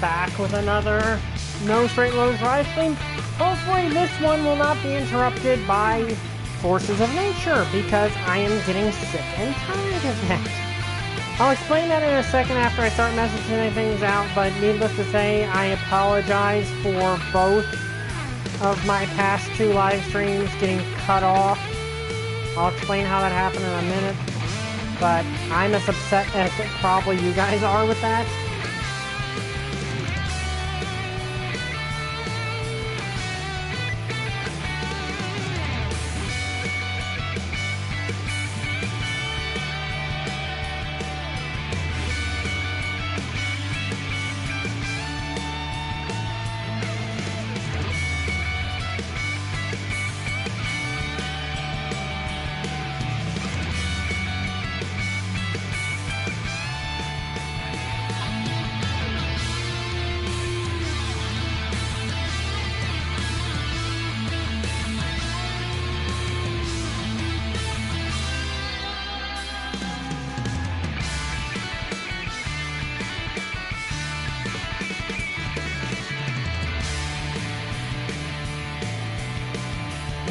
back with another No Straight Loads live stream. Hopefully this one will not be interrupted by forces of nature, because I am getting sick and tired of that. I'll explain that in a second after I start messaging things out, but needless to say, I apologize for both of my past 2 live streams getting cut off. I'll explain how that happened in a minute, but I'm as upset as probably you guys are with that.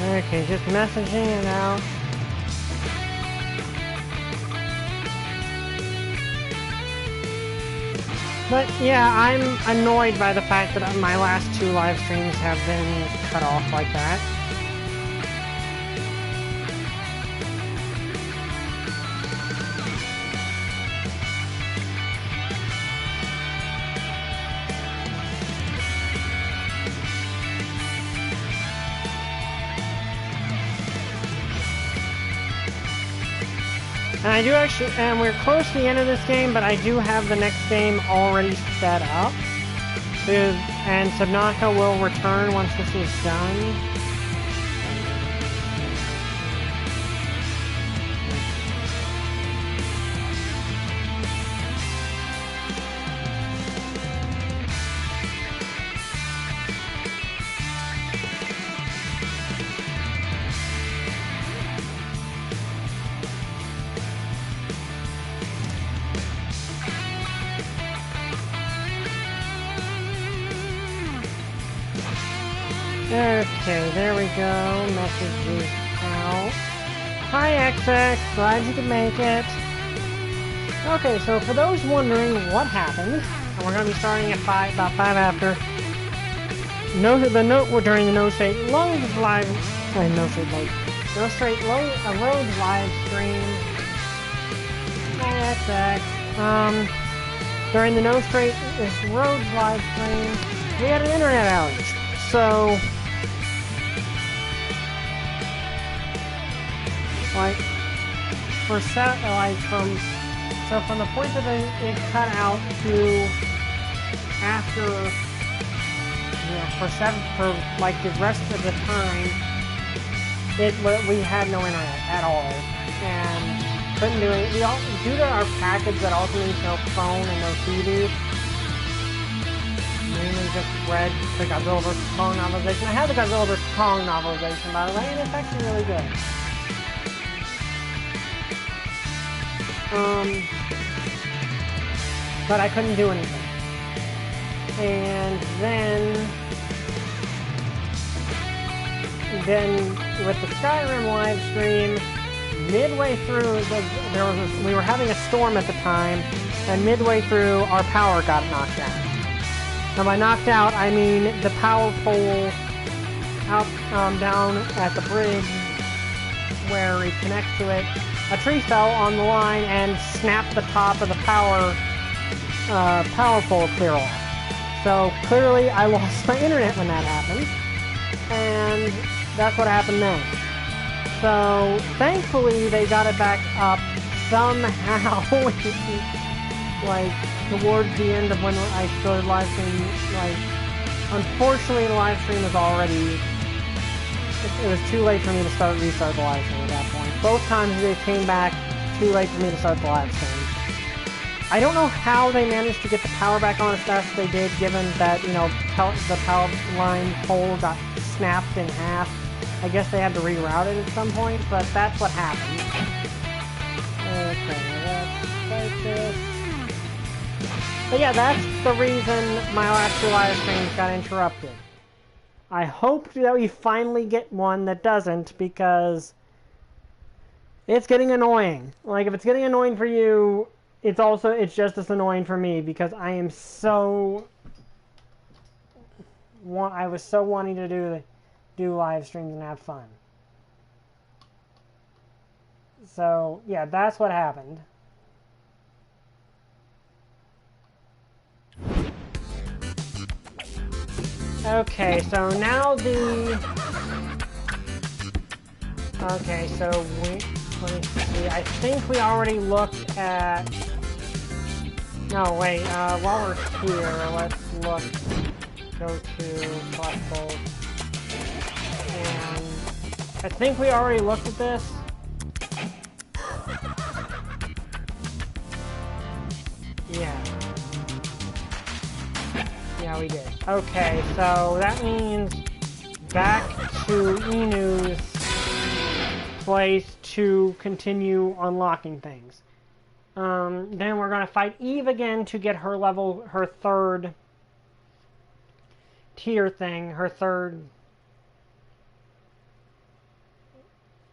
Okay, just messaging it out. But yeah, I'm annoyed by the fact that my last 2 live streams have been cut off like that. And I do actually, and we're close to the end of this game, but I do have the next game already set up. And Subnautica will return once this is done. Okay, there we go. Message is out. Hi XX, glad you could make it. Okay, so for those wondering what happened, and we're going to be starting at about 5 after. During the No Straight Loads live, No Straight Loads live stream. Hi XX. During the No Straight Roads live stream, we had an internet outage. So, from the point that it cut out to after, for the rest of the time, we had no internet at all, and couldn't do it. Due to our package that also needs no phone and no TV. Mainly just read the Godzilla vs. Kong novelization. I have the Godzilla vs. Kong novelization, by the way, and it's actually really good. But I couldn't do anything. And then with the Skyrim live stream, midway through, we were having a storm at the time, and midway through, our power got knocked out. Now by knocked out, I mean the power pole down at the bridge where we connect to it. A tree fell on the line and snapped the top of the power pole clear off. So clearly I lost my internet when that happened, and that's what happened then. So thankfully they got it back up somehow. Towards the end of when I started live streaming, unfortunately the live stream was already, it was too late for me to restart the live stream at that point. Both times they came back, too late for me to start the live stream. I don't know how they managed to get the power back on as fast as they did, given that, the power line pole got snapped in half. I guess they had to reroute it at some point, but that's what happened. Okay, let's take this. But yeah, that's the reason my last 2 live streams got interrupted. I hope that we finally get one that doesn't, because it's getting annoying. Like, if it's getting annoying for you, it's just as annoying for me, because I am so... I was so wanting to do live streams and have fun. So, yeah, that's what happened. Okay, so now okay, so let me see. I think we already looked at... No, wait, while we're here, let's look. Go to collectibles. And I think we already looked at this. Yeah. Yeah, we did. Okay, so that means back to Inu's place to continue unlocking things. Then we're gonna fight Eve again to get her level, her 3rd tier thing, her 3rd...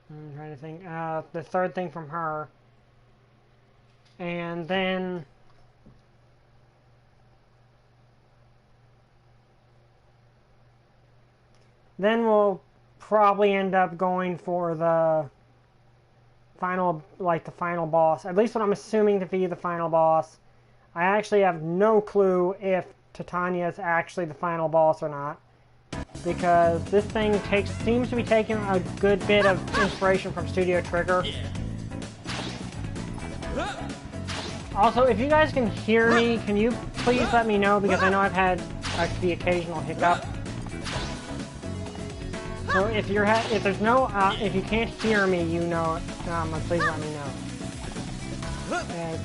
I'm trying to think, the 3rd thing from her. And then... Then we'll probably end up going for the final, like the final boss. At least what I'm assuming to be the final boss. I actually have no clue if Titania is actually the final boss or not. Because this thing seems to be taking a good bit of inspiration from Studio Trigger. Also, if you guys can hear me, can you please let me know, because I know I've had the occasional hiccup. So if there's no, if you can't hear me, you know, please let me know. Okay,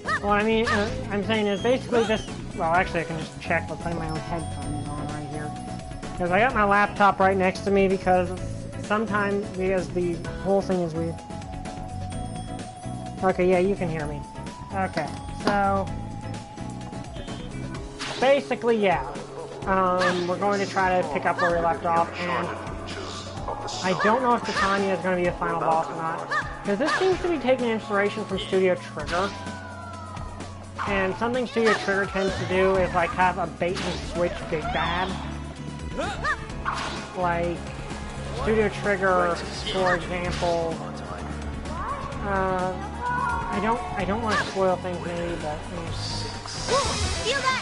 so... What I'm saying is basically just, well, actually I can just check by putting my own headphones on right here. Because I got my laptop right next to me, because the whole thing is weird. Okay, yeah, you can hear me. Okay, so... Basically, yeah. We're going to try to pick up where we left off, and I don't know if Titania is going to be the final boss or not, because this seems to be taking inspiration from Studio Trigger, and something Studio Trigger tends to do is like have a bait and switch big bad. Like Studio Trigger, for example. I don't want to spoil things maybe, but. Feel that.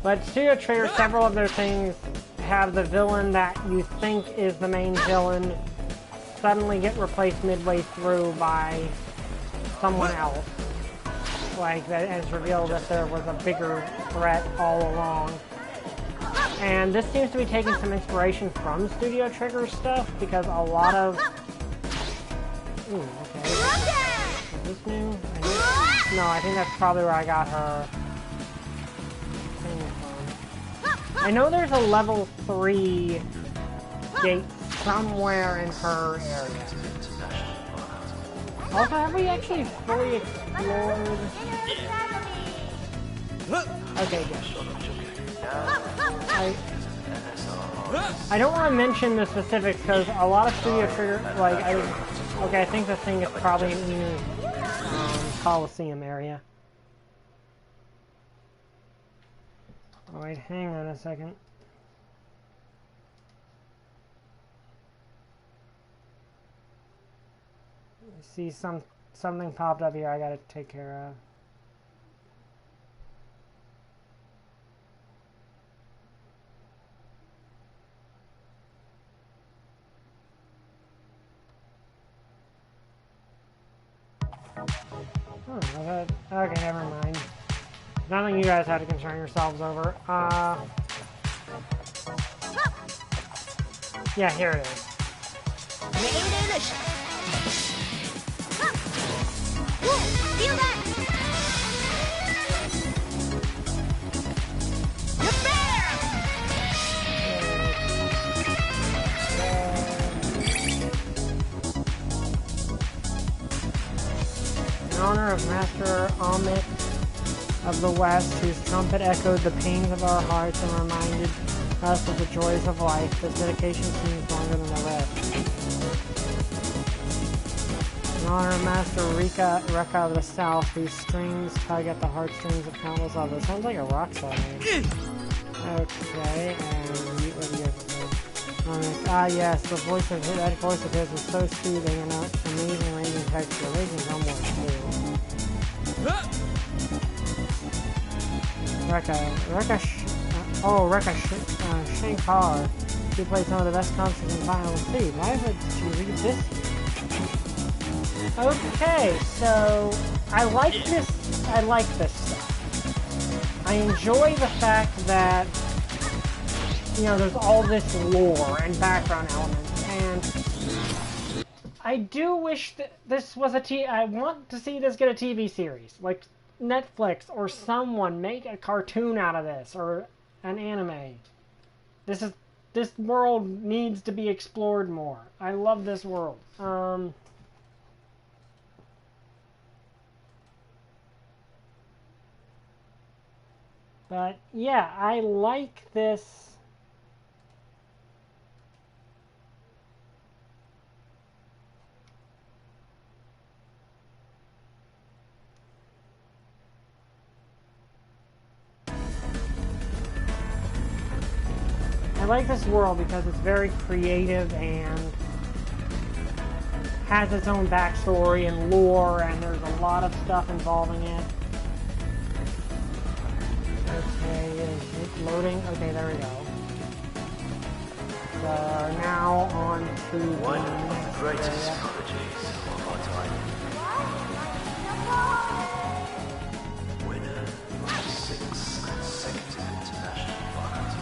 But Studio Trigger, several of their things have the villain that you think is the main villain suddenly get replaced midway through by someone else. Like, that has revealed that there was a bigger threat all along. And this seems to be taking some inspiration from Studio Trigger stuff, because a lot of... Ooh, okay. Is this new? No, I think that's probably where I got her... I know there's a level 3 gate somewhere in her area. Also, have we actually fully explored? Okay, good. I don't want to mention the specifics because a lot of Studio Trigger, like, I think the thing is probably in the Coliseum area. Oh, wait, hang on a second. I see something popped up here I gotta take care of. Oh, okay, never mind. Nothing you guys have to concern yourselves over. Yeah, here it is. Feel that! You're there! In honor of Master Amit of the West, whose trumpet echoed the pains of our hearts and reminded us of the joys of life, this dedication seems longer than the rest. In honor of Master Rekka of the South, whose strings tug at the heartstrings of countless others. Sounds like a rock star name. Okay, and mute radio. Yes, that voice of his was so soothing and amazing range and texture. Amazing someone too. Rekka Shankar, who played some of the best concerts in Final C. Why would you read this? Okay, so I like this stuff. I enjoy the fact that, you know, there's all this lore and background elements, and I do wish that this was I want to see this get a TV series, like Netflix or someone make a cartoon out of this, or an anime. This world needs to be explored more. I love this world. But yeah, I like this. I like this world because it's very creative and has its own backstory and lore, and there's a lot of stuff involving it. Okay, is it loading? Okay, there we go. So now on to one of the greatest colleges of our time. Winner of 6 consecutive international finals.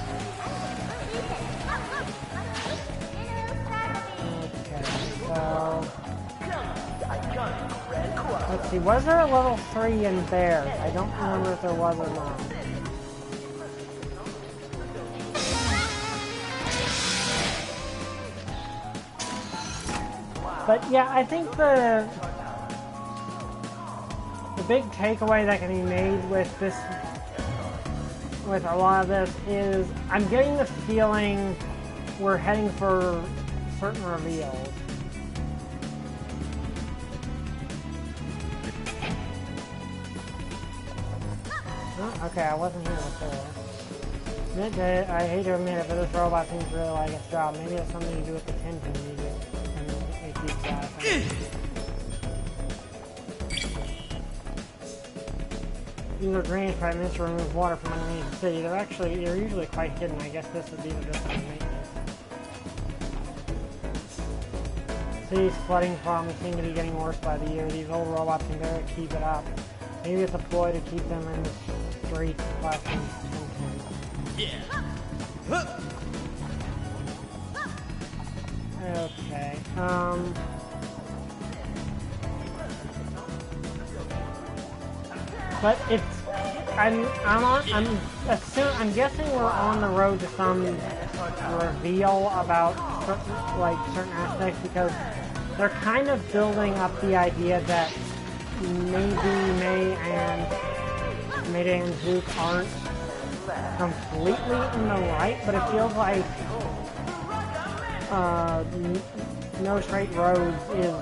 Okay, so let's see, was there a level 3 in Bears? I don't remember if there was or not. But yeah, I think the big takeaway that can be made with this, with a lot of this, is I'm getting the feeling we're heading for certain reveals. Oh, okay, I wasn't here before. I hate to admit it, but this robot seems to really like its job. Maybe it's something to do with the tension you get. These are drainage pipes to remove water from underneath the city. They're usually quite hidden. I guess this would be the just maintenance. City's flooding problems seem to be getting worse by the year. These old robots can barely keep it up. Maybe it's a ploy to keep them in the streets, flashing tension. Okay. But it's I'm guessing we're on the road to some reveal about certain aspects, because they're kind of building up the idea that maybe Mayday and Zook aren't completely in the right, but it feels like No Straight Roads is,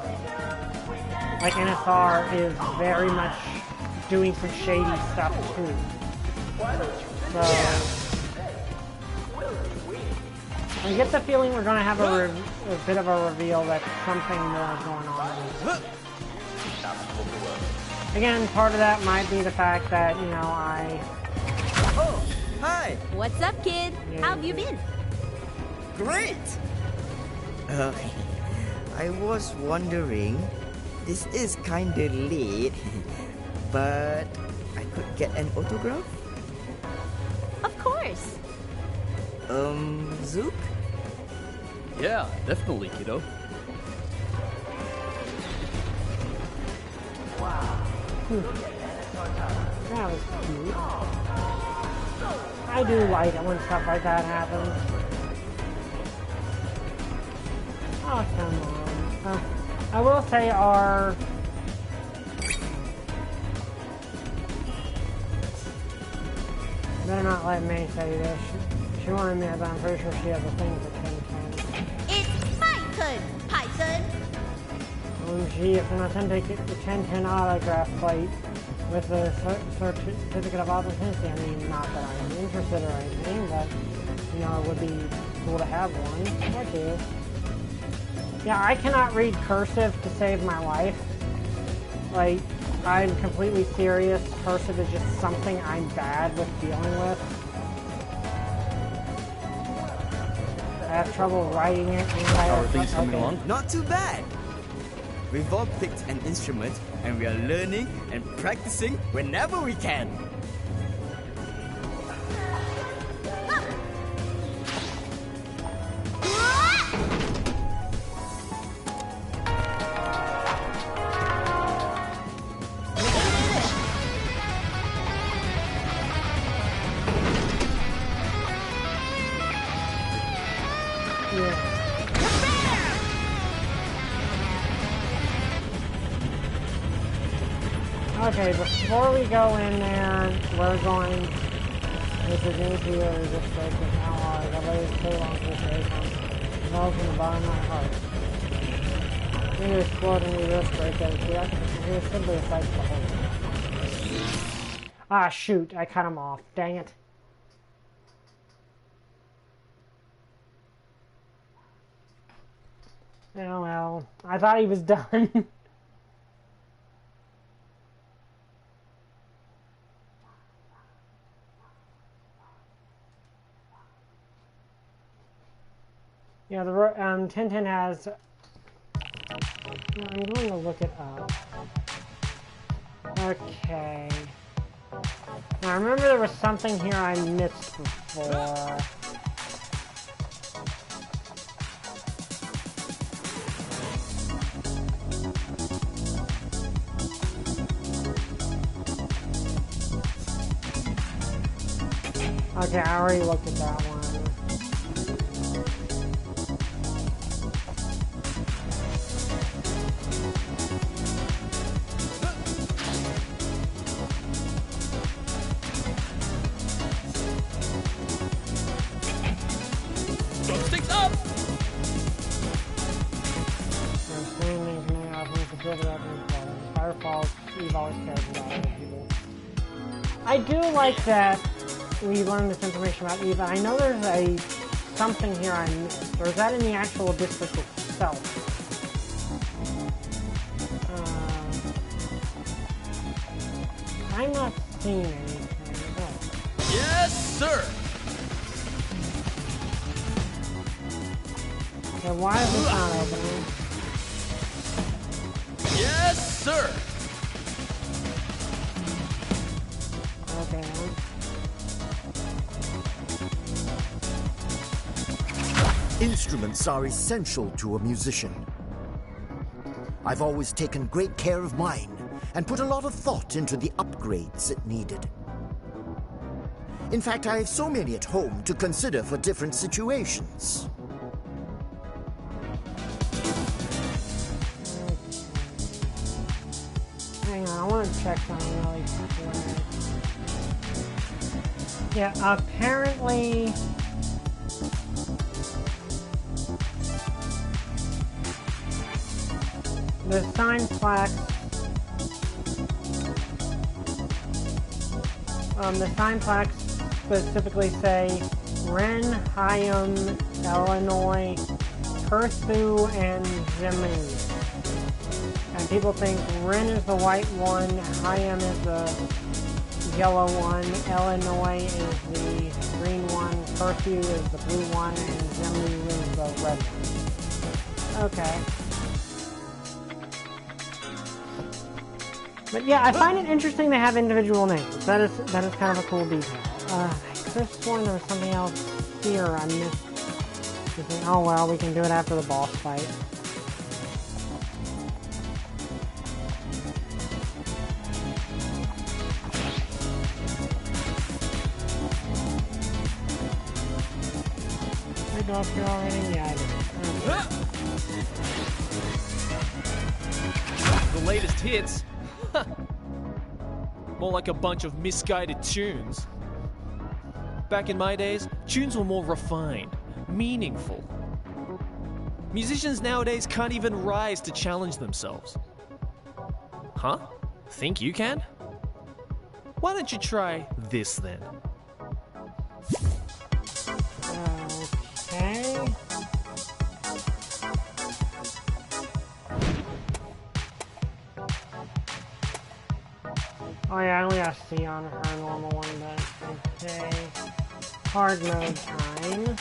like NSR, is very much doing some shady stuff too. So I get the feeling we're going to have a bit of a reveal that something more is going on. Again, part of that might be the fact that, you know, Oh, hi! What's up, kid? Yeah. How have you been? Great! I was wondering, this is kinda late, but I could get an autograph? Of course. Zook? Yeah, definitely, kiddo. That was cute. I do like it when stuff like that happens. Oh, come on. I will say our Let me say this. She wanted me, but I'm pretty sure she has a thing for 1010. It's Fightin, Python. She is an authentic 1010 autograph plate with a certificate of authenticity. I mean, not that I'm interested or anything, but, you know, it would be cool to have one. Thank you. Yeah, I cannot read cursive to save my life. Like, I'm completely serious. Cursive is just something I'm bad with dealing with. I have trouble writing it. How are things coming along? Not too bad. We've all picked an instrument and we are learning and practicing whenever we can. Okay, before we go in there, we're going. This is into your resist break with allies. I've waited so long for this day. It falls from the bottom of my heart. We need to explode and resist break as we are simply a sight to behold. Ah, shoot! I cut him off. Dang it. Oh well. I thought he was done. Yeah, the 1010 has. I'm going to look it up. Okay. Now I remember there was something here I missed before. Okay, I already looked at that one. I do like that we learned this information about Eva. I know there's something here I missed. Or is that in the actual district itself? I'm not seeing anything. Oh. Yes, sir! Okay, why is this not opening? Yes, sir! Okay. Instruments are essential to a musician. I've always taken great care of mine and put a lot of thought into the upgrades it needed. In fact, I have so many at home to consider for different situations. Hang on, I want to check something really quick. Yeah, apparently the sign plaques specifically say Ren, Hyam, Illinois, Perthu, and Jiminy. And people think Ren is the white one, Hyam is the yellow one, Illinois is the green one, Perthu is the blue one, and Jiminy is the red one. Okay. But yeah, I find it interesting they have individual names. That is kind of a cool detail. I could have sworn there was something else here I missed. Oh well, we can do it after the boss fight. I go up here already? Yeah, I did. The latest hits? More like a bunch of misguided tunes. Back in my days, tunes were more refined, meaningful. Musicians nowadays can't even rise to challenge themselves. Huh? Think you can? Why don't you try this then? Okay. Oh yeah, I only have C on her normal one, but okay. Hard mode time.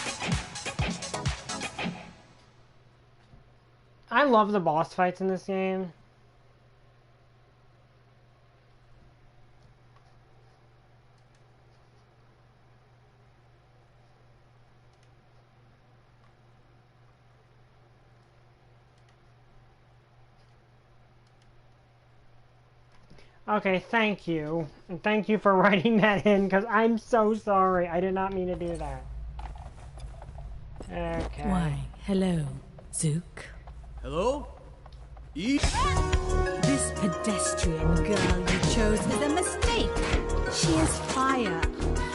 I love the boss fights in this game. Okay, thank you. And thank you for writing that in, because I'm so sorry. I did not mean to do that. Okay. Why, hello, Zook. Hello? This pedestrian girl you chose is a mistake. She is fire.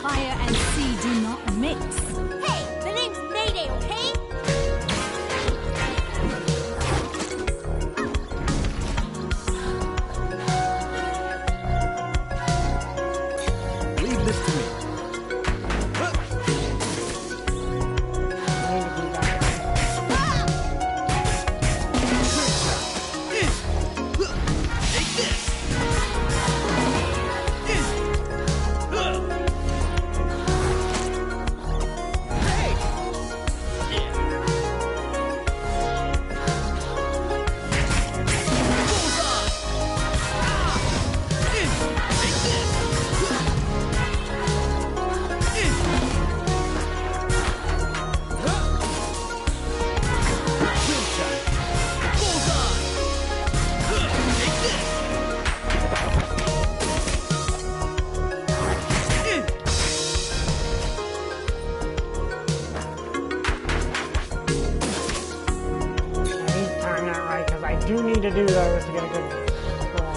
Fire and sea do not mix. Hey, the name's Mayday, okay? Leave this to me. do need to do those to get a good score.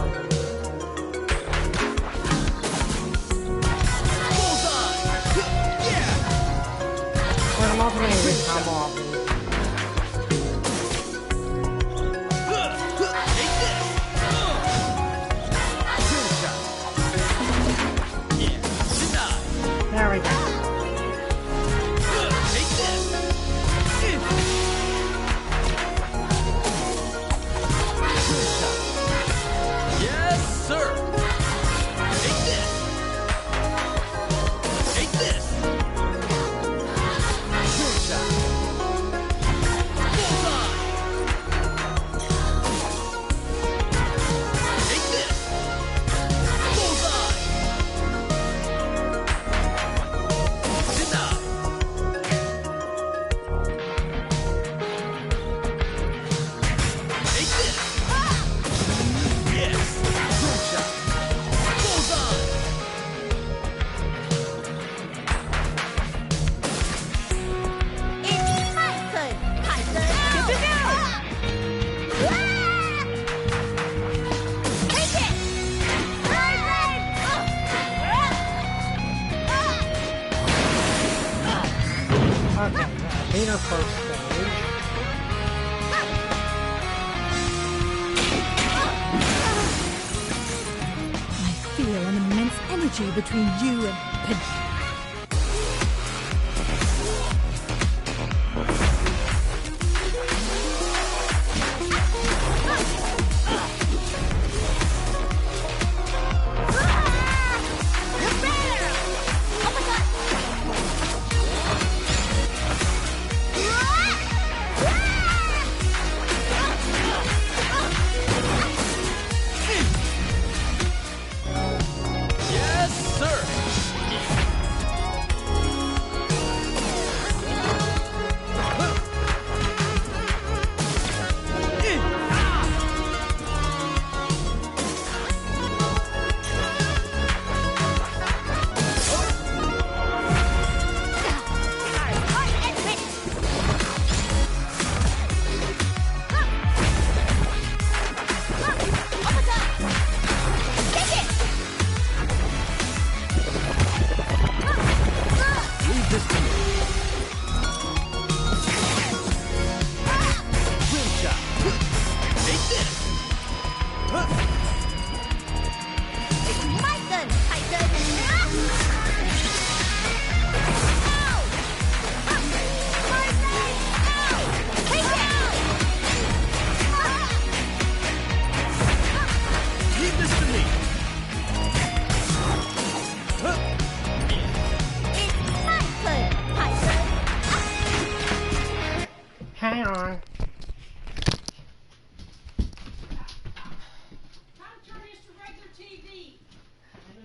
But I'm also going to use combo offense. There we go. Between you and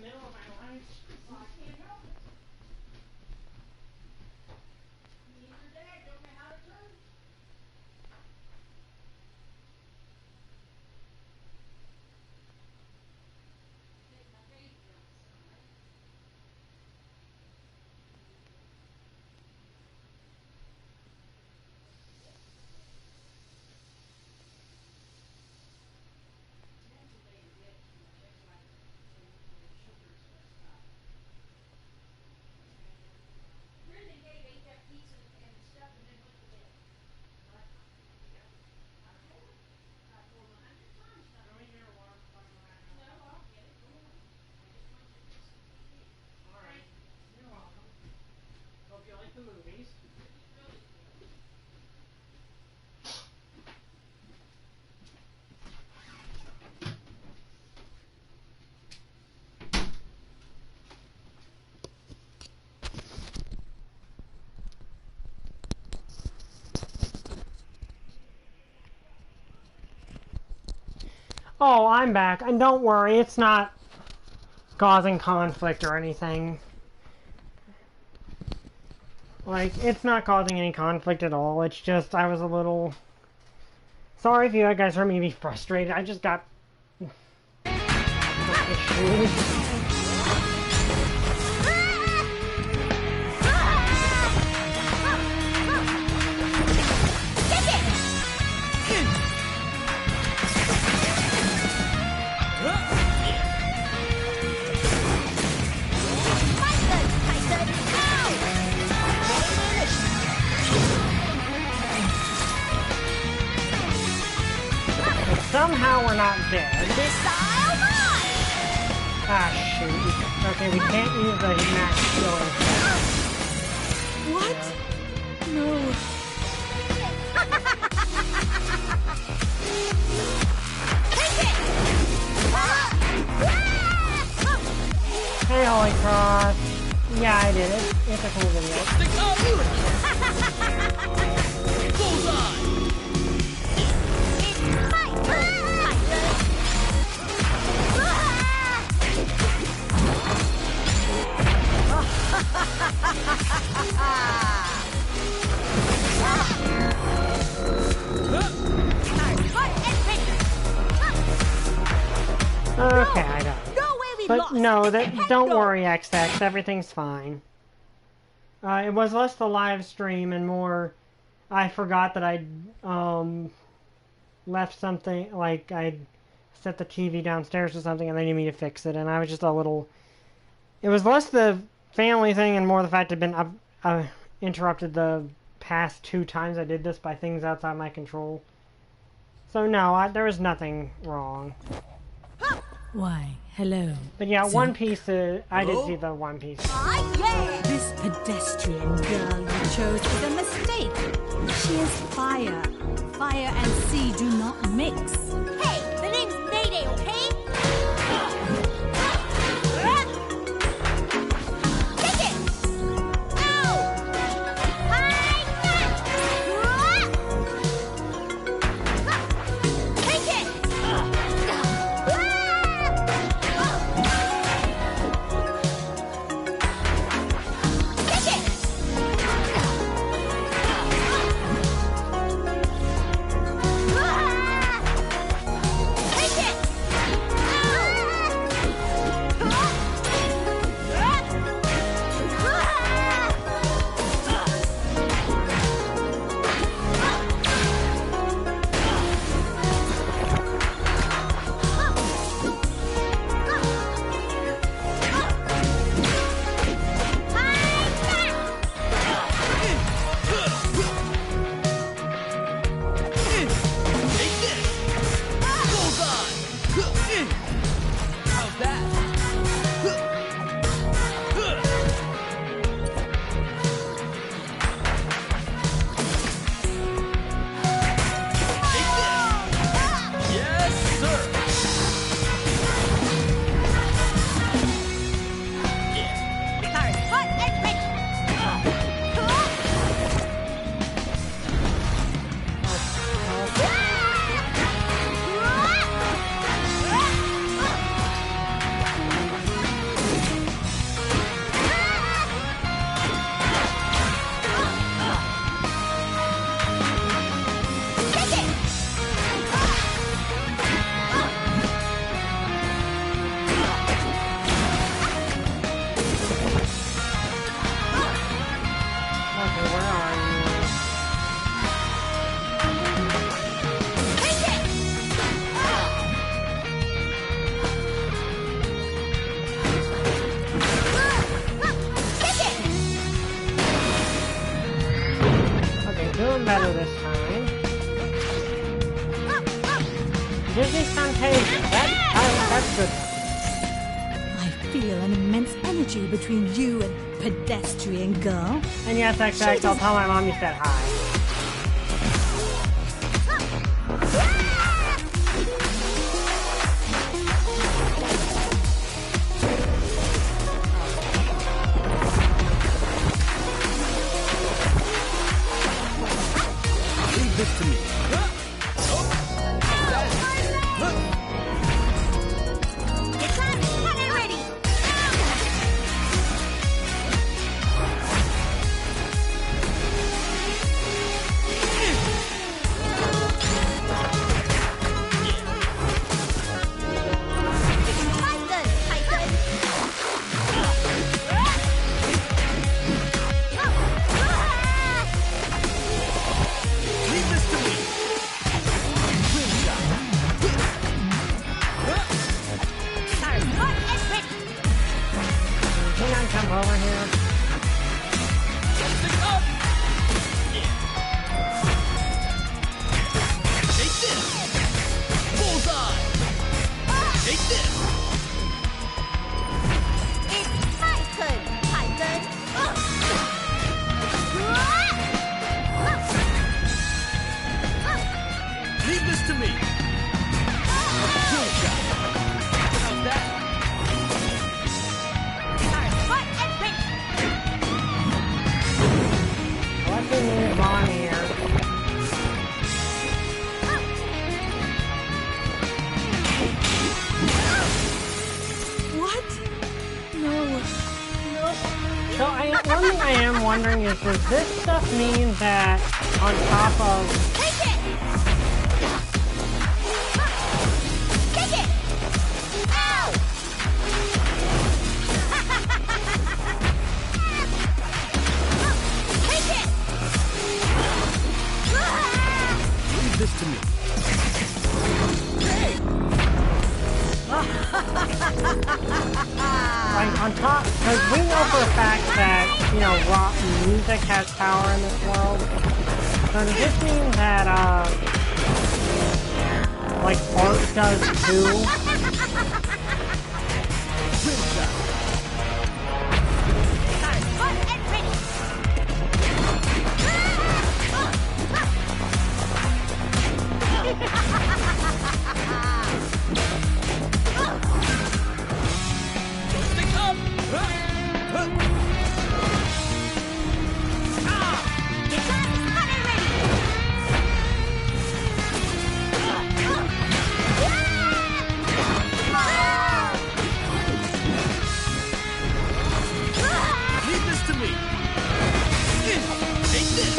middle of my life, so I can't help it. Me and your dad don't know how to turn. Hope you like the movies. Oh, I'm back. And don't worry, it's not causing conflict or anything. Like, it's not causing any conflict at all. It's just, I was a little... Sorry if you guys heard me be frustrated. I just got... issues. Somehow we're not dead. Ah, shoot. Okay, we can't use the max skill. What? No. Hey, Holy Cross. Yeah, I did it. It's a cool video. Okay, I got it. But no, don't worry, XX. Everything's fine. It was less the live stream and more... I forgot that I'd left something, like I'd set the TV downstairs or something and they needed me to fix it, and I was just a little... It was less the family thing and more the fact I'd been interrupted the past 2 times I did this by things outside my control. So no, there was nothing wrong. Why, hello. But yeah, One Piece, I did see the One Piece. This pedestrian girl you chose is a mistake. She is fire. Fire and sea do not mix. Hey, the name's Mayday, okay? Take it! Ow! Take it! sound better this time. Disney Fantasia. That's good. I feel an immense energy between you and pedestrian girl. And yes, XX, I'll tell my mom you said hi. Leave this to me. Over here. Take this! Bullseye! Take this! It's my turn, Fightin. Leave this to me! Kill shot! How's that? Let's move on here. What? No. So one thing I am wondering is, does this stuff mean that on top of... Take it! Take it! Ow! Take it! Leave this to me. Like, on top, because we know for a fact that, you know, rock music has power in this world. So does this mean that, like, art does too? Leave this to me. Take this.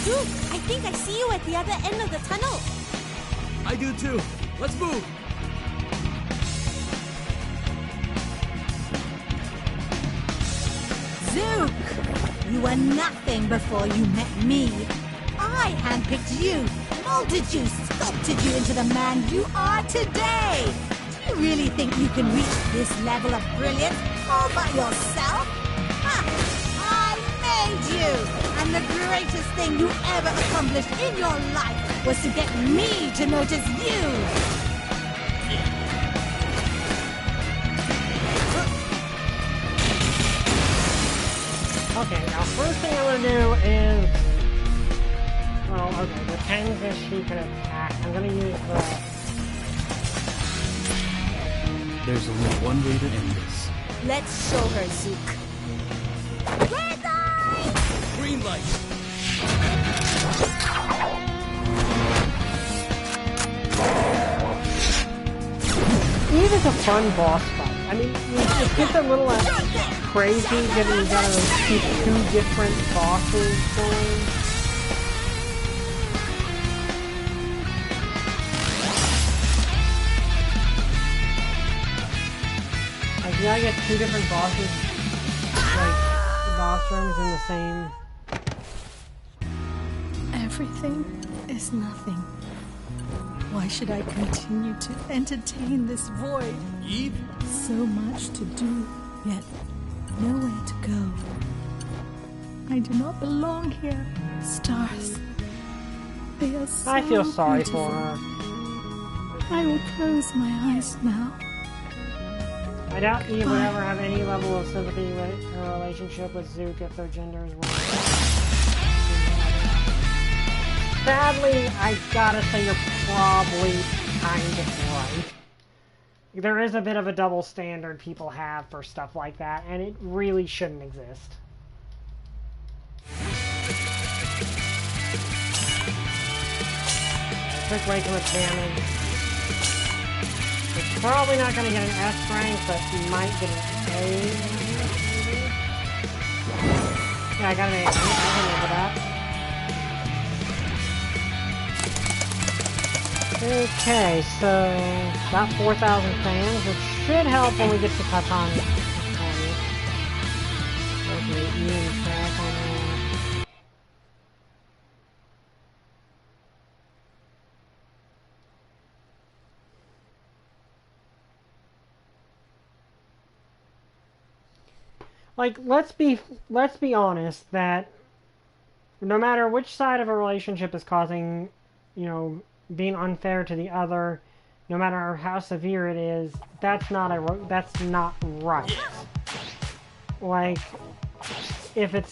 Dude, I think I see you at the other end of the tunnel. I do too. Let's move. Zook! You were nothing before you met me. I handpicked you, molded you, sculpted you into the man you are today. Do you really think you can reach this level of brilliance all by yourself? Ha! I made you! And the greatest thing you ever accomplished in your life was to get me to notice you! Okay, now first thing I'm gonna do is... Well, okay, depends if she can attack. I'm gonna use the... There's only one way to end this. Let's show her, Zook. Red eye! Green light. Eve is a fun boss fight. I mean, it gets a little crazy given you gotta keep two different bosses going. Like, you gotta get two different bosses, like, boss rooms in the same... Everything is nothing. Why should I continue to entertain this void? Eve? So much to do, yet nowhere to go. I do not belong here. Stars. They are so I feel sorry beautiful. for her. I will close my eyes now. I doubt Eve would ever have any level of sympathy with her relationship with Zook if their genders were. Sadly, I gotta say you're probably kind of right. There is a bit of a double standard people have for stuff like that, and it really shouldn't exist. Took way too much damage. It's probably not going to get an S rank, but he might get an A. Yeah, I got an A. I can remember that. Okay, so got 4,000 fans, which should help when we get to Katana. Okay, Ian track on that. Like, let's be honest that no matter which side of a relationship is causing, you know, being unfair to the other, no matter how severe it is, that's not right. Like, if it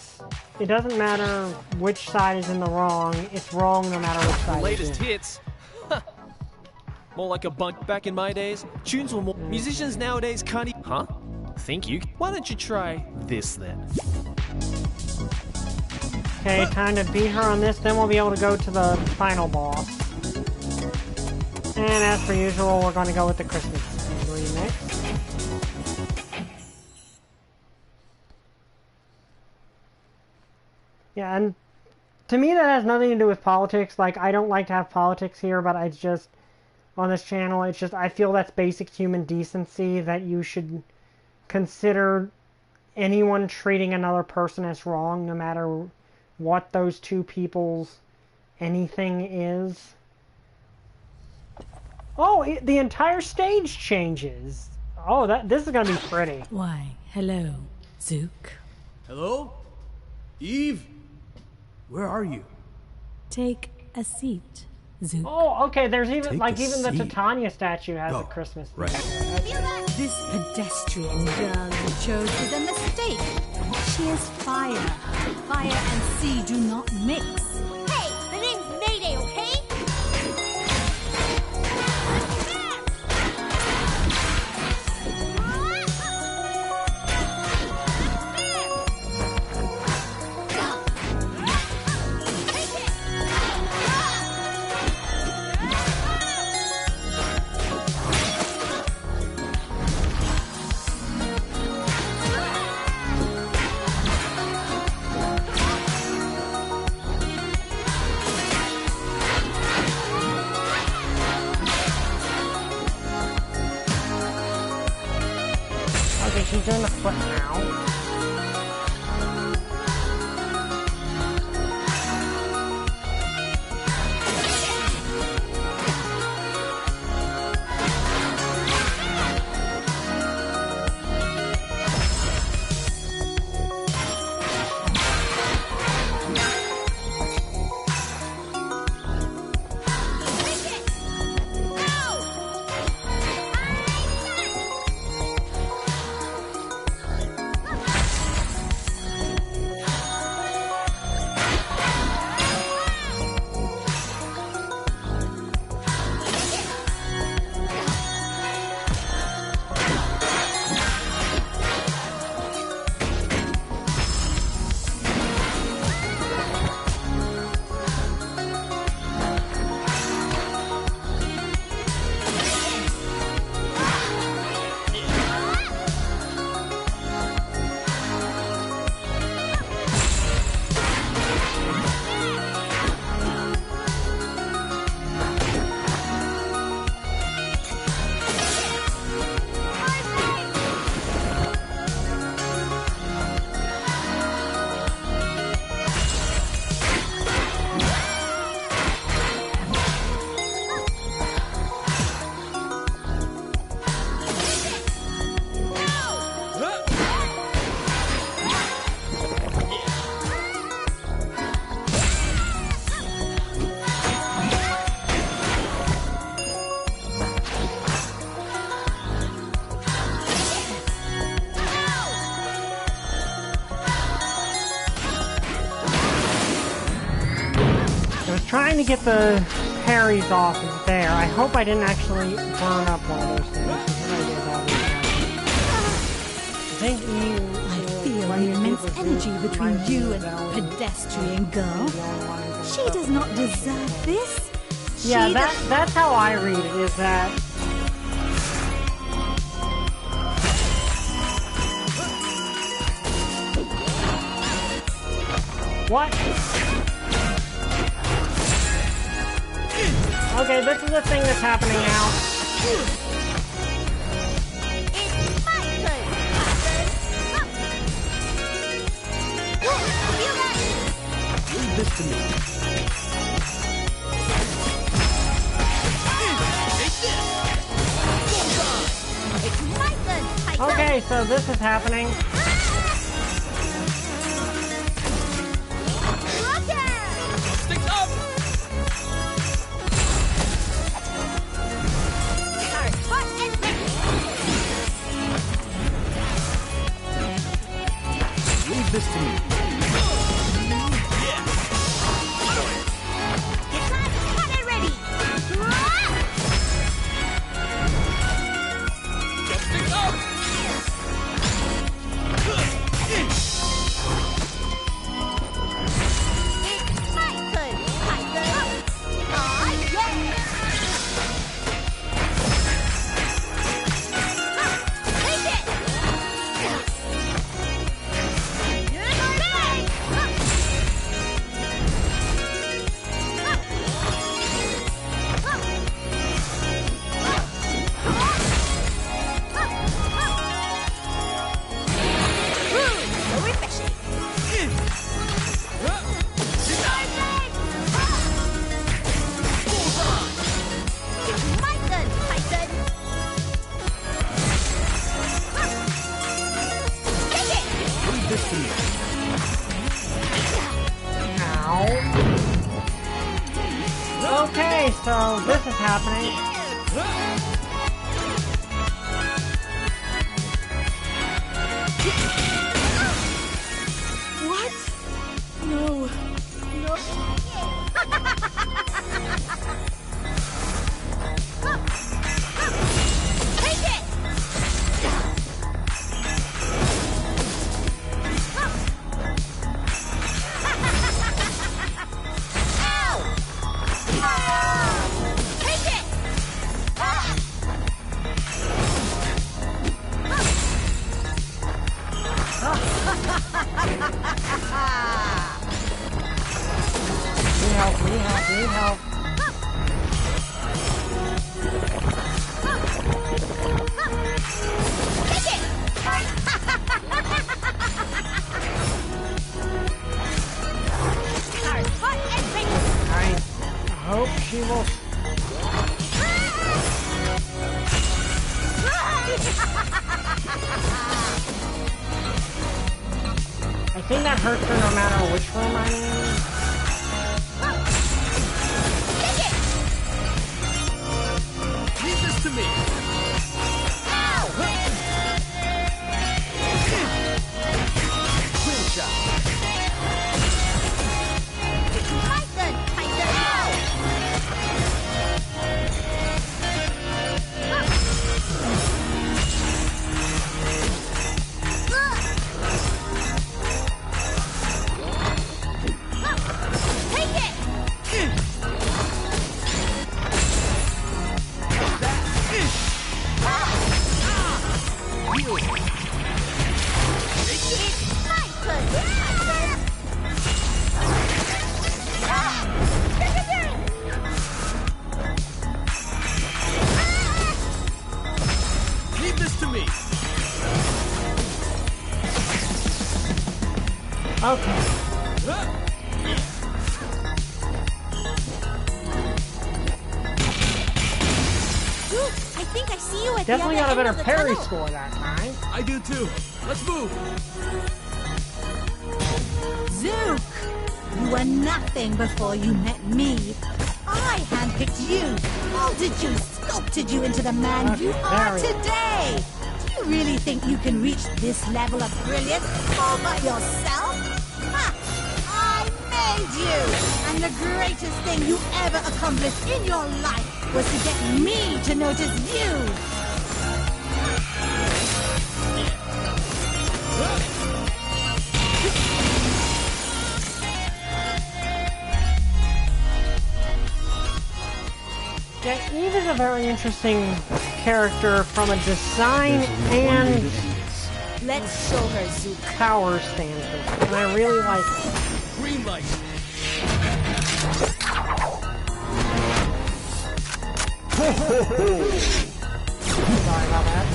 doesn't matter which side is in the wrong, it's wrong no matter which side. The latest hits? More like a bunk back in my days. Tunes were more. Musicians nowadays can't even. Huh? Think you? Why don't you try this then? Okay, time to beat her on this, then we'll be able to go to the final boss. And as per usual, we're going to go with the Christmas remix. Yeah, and to me that has nothing to do with politics. Like, I don't like to have politics here, but I just, on this channel, it's just, I feel that's basic human decency, that you should consider anyone treating another person as wrong, no matter what those two people's anything is. Oh, the entire stage changes. Oh, this is gonna be pretty. Why, hello, Zook. Hello? Eve? Where are you? Take a seat, Zook. Oh, okay, there's even, Take like, a even the seat. Titania statue has a Oh, Christmas right. thing. This pedestrian girl you chose is a mistake. She is fire. Fire and sea do not mix. Hey, the name's Mayday, okay? Okay, she's doing the foot now. was trying to get the parries off of there. I hope I didn't actually burn up one of those things. I feel the immense energy between you and pedestrian girl. She does not deserve this. Yeah, that's how I read it, is that... What? Okay, this is the thing that's happening now. It's my turn. Leave this to me. It's my turn. Okay, so this is happening. Sticks up! Leave this to me. It's hot and ready. Sticks up! It's my turn. Aw, yeah. Take it. Leave this to me. Ow. Okay, so this is happening. What? No. Take it. Take it! Need help. Take it! Hot and ready. I hope she will... I think that hurts her no matter which room I'm in. Leave this to me. Clean shot. Python! Take it! It's my turn! Leave this to me. Okay. I think I see you at Definitely the got a other better end of the parry tunnel. score that time. I do too. Let's move. Zook! You were nothing before you met me. I handpicked you, molded you, sculpted you into the man you are Very. today. Do you really think you can reach this level of brilliance all by yourself? Ha! I made you, and the greatest thing you ever accomplished in your life was to get me to notice you. Yeah, Eve is a very interesting character from a design and Let's show her, Zook. power standpoint, and I really like it. Green light. Sorry about that.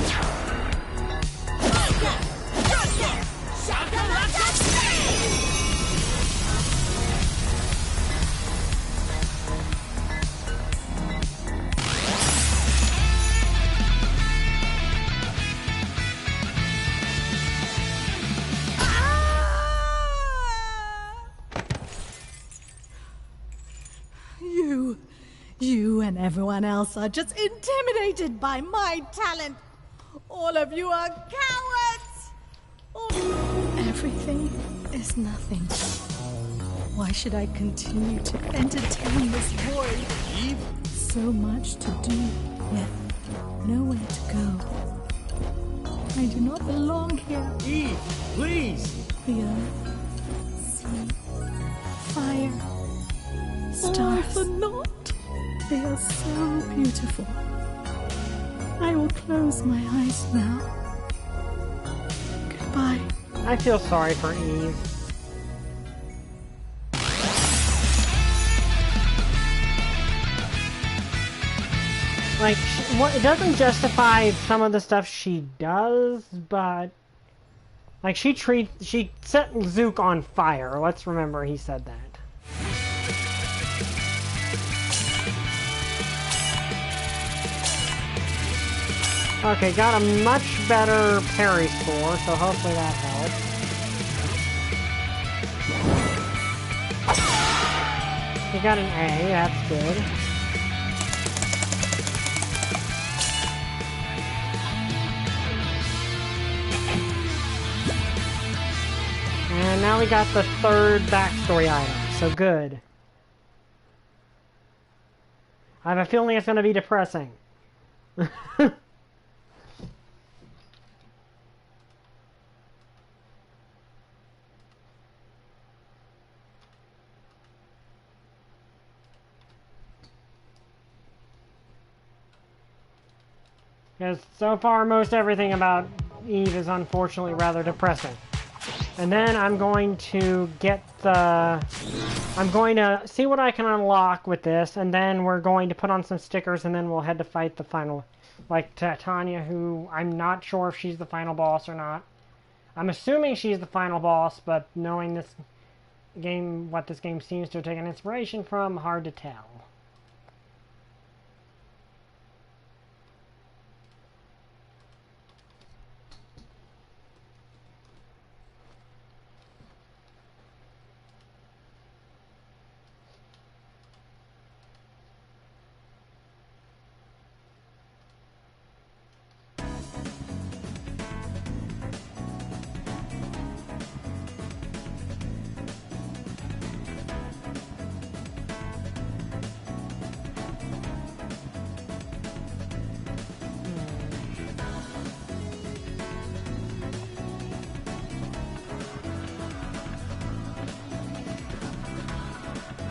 You and everyone else are just intimidated by my talent. All of you are cowards. Everything is nothing. Why should I continue to entertain this void? Eve? So much to do, yet nowhere to go. I do not belong here. Eve, please! The earth, sea, fire, stars. Are not. They are so beautiful. I will close my eyes now. Goodbye. I feel sorry for Eve. Like, it doesn't justify some of the stuff she does, but like she set Zook on fire. Let's remember he said that. Okay, got a much better parry score, so hopefully that helps. He got an A, that's good. And now we got the third backstory item, so good. I have a feeling it's going to be depressing. Because so far, most everything about Eve is unfortunately rather depressing. And then I'm going to get the... I'm going to see what I can unlock with this, and then we're going to put on some stickers, and then we'll head to fight the final... Like Titania, who I'm not sure if she's the final boss or not. I'm assuming she's the final boss, but knowing this game, what this game seems to have taken inspiration from, hard to tell.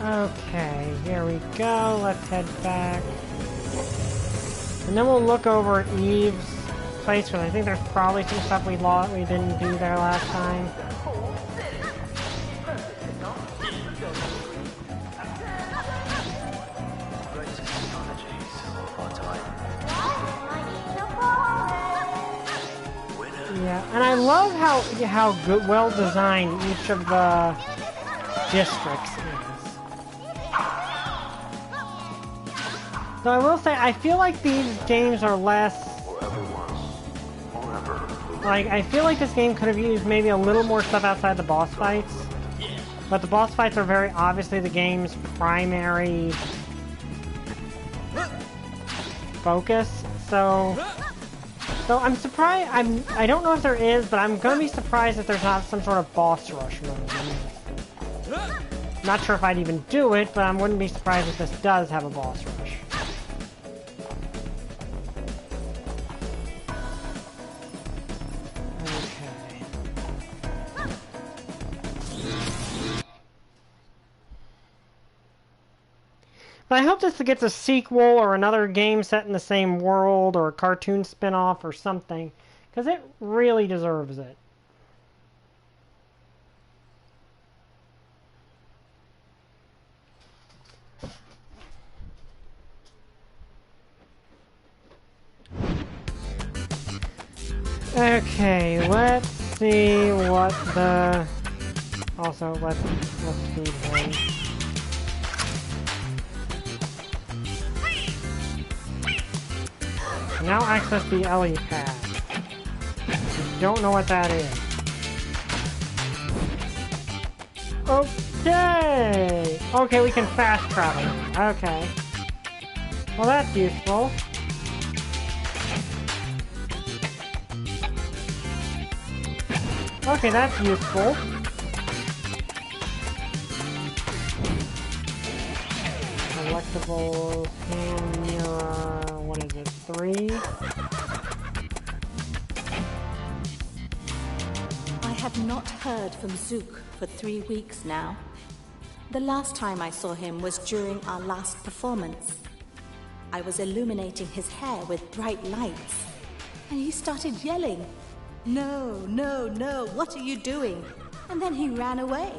Okay, here we go. Let's head back. And then we'll look over at Eve's place, because I think there's probably some stuff we didn't do there last time. Yeah, and I love how good, well designed each of the districts is. So I will say, I feel like these games are less... Like, I feel like this game could have used maybe a little more stuff outside the boss fights. But the boss fights are very obviously the game's primary focus. So I'm surprised, I don't know if there is, but I'm gonna be surprised if there's not some sort of boss rush mode. Not sure if I'd even do it, but I wouldn't be surprised if this does have a boss rush. Okay. But I hope this gets a sequel or another game set in the same world or a cartoon spin-off or something, because it really deserves it. Okay, let's see what the... Also, let's feed him. Now access the LE pad. Don't know what that is. Okay! Okay, we can fast travel. Okay. Well, that's useful. Okay, that's useful. Collectibles, hand mirror, what is it, 3? I have not heard from Zook for 3 weeks now. The last time I saw him was during our last performance. I was illuminating his hair with bright lights, and he started yelling, "No, no, no, what are you doing?" And then he ran away.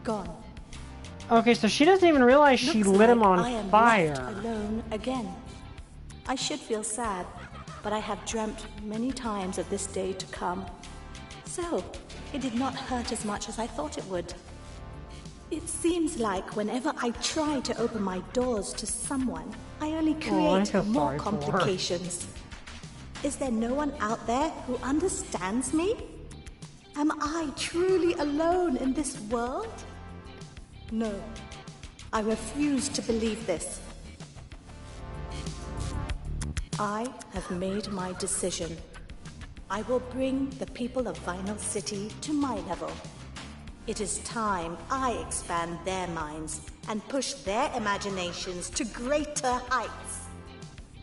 Gone. Okay, so she doesn't even realize she Looks lit him like on I am fire. left alone again. I should feel sad, but I have dreamt many times of this day to come. So, it did not hurt as much as I thought it would. It seems like whenever I try to open my doors to someone, I only create feel more sorry for her. complications. Is there no one out there who understands me? Am I truly alone in this world? No, I refuse to believe this. I have made my decision. I will bring the people of Vinyl City to my level. It is time I expand their minds and push their imaginations to greater heights.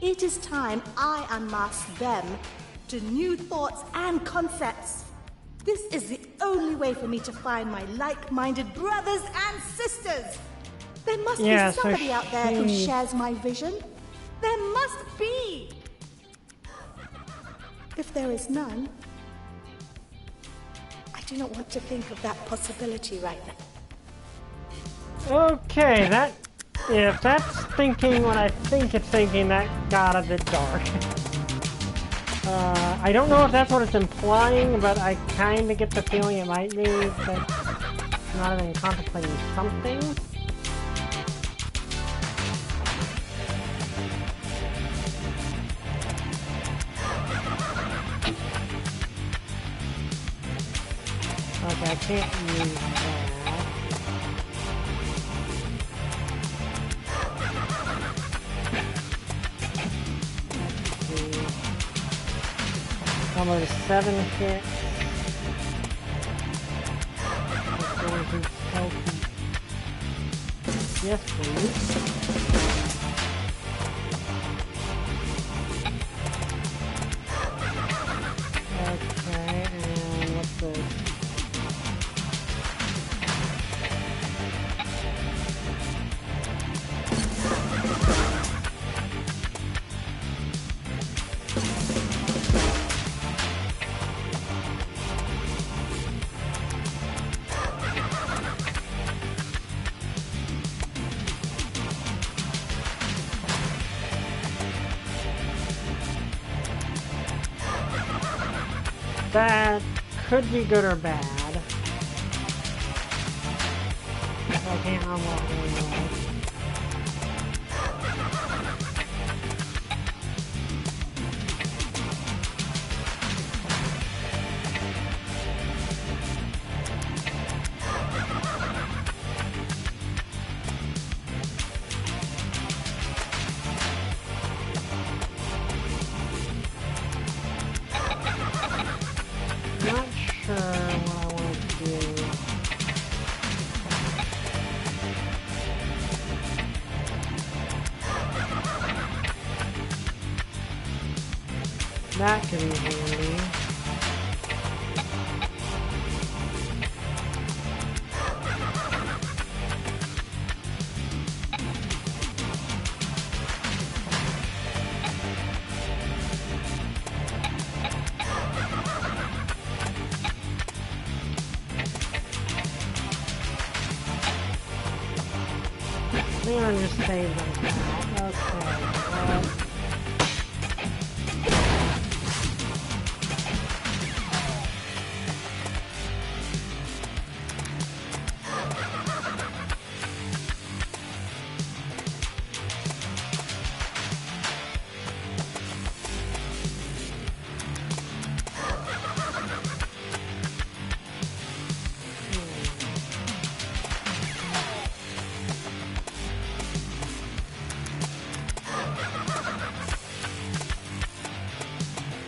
It is time I unmask them to new thoughts and concepts. This is the only way for me to find my like-minded brothers and sisters. There must be somebody out there who shares my vision. There must be. If there is none, I do not want to think of that possibility right now. Okay, if that's thinking what I think it's thinking, that got a bit dark. I don't know if that's what it's implying, but I kind of get the feeling it might be that it's not even contemplating something. Okay, I can't use that. Combo to 7 hits. Yes, please. Okay, and what's this? That could be good or bad. I can't unlock it anymore. Not sure what I want to do. That could easily be. Leon just saved them. Okay.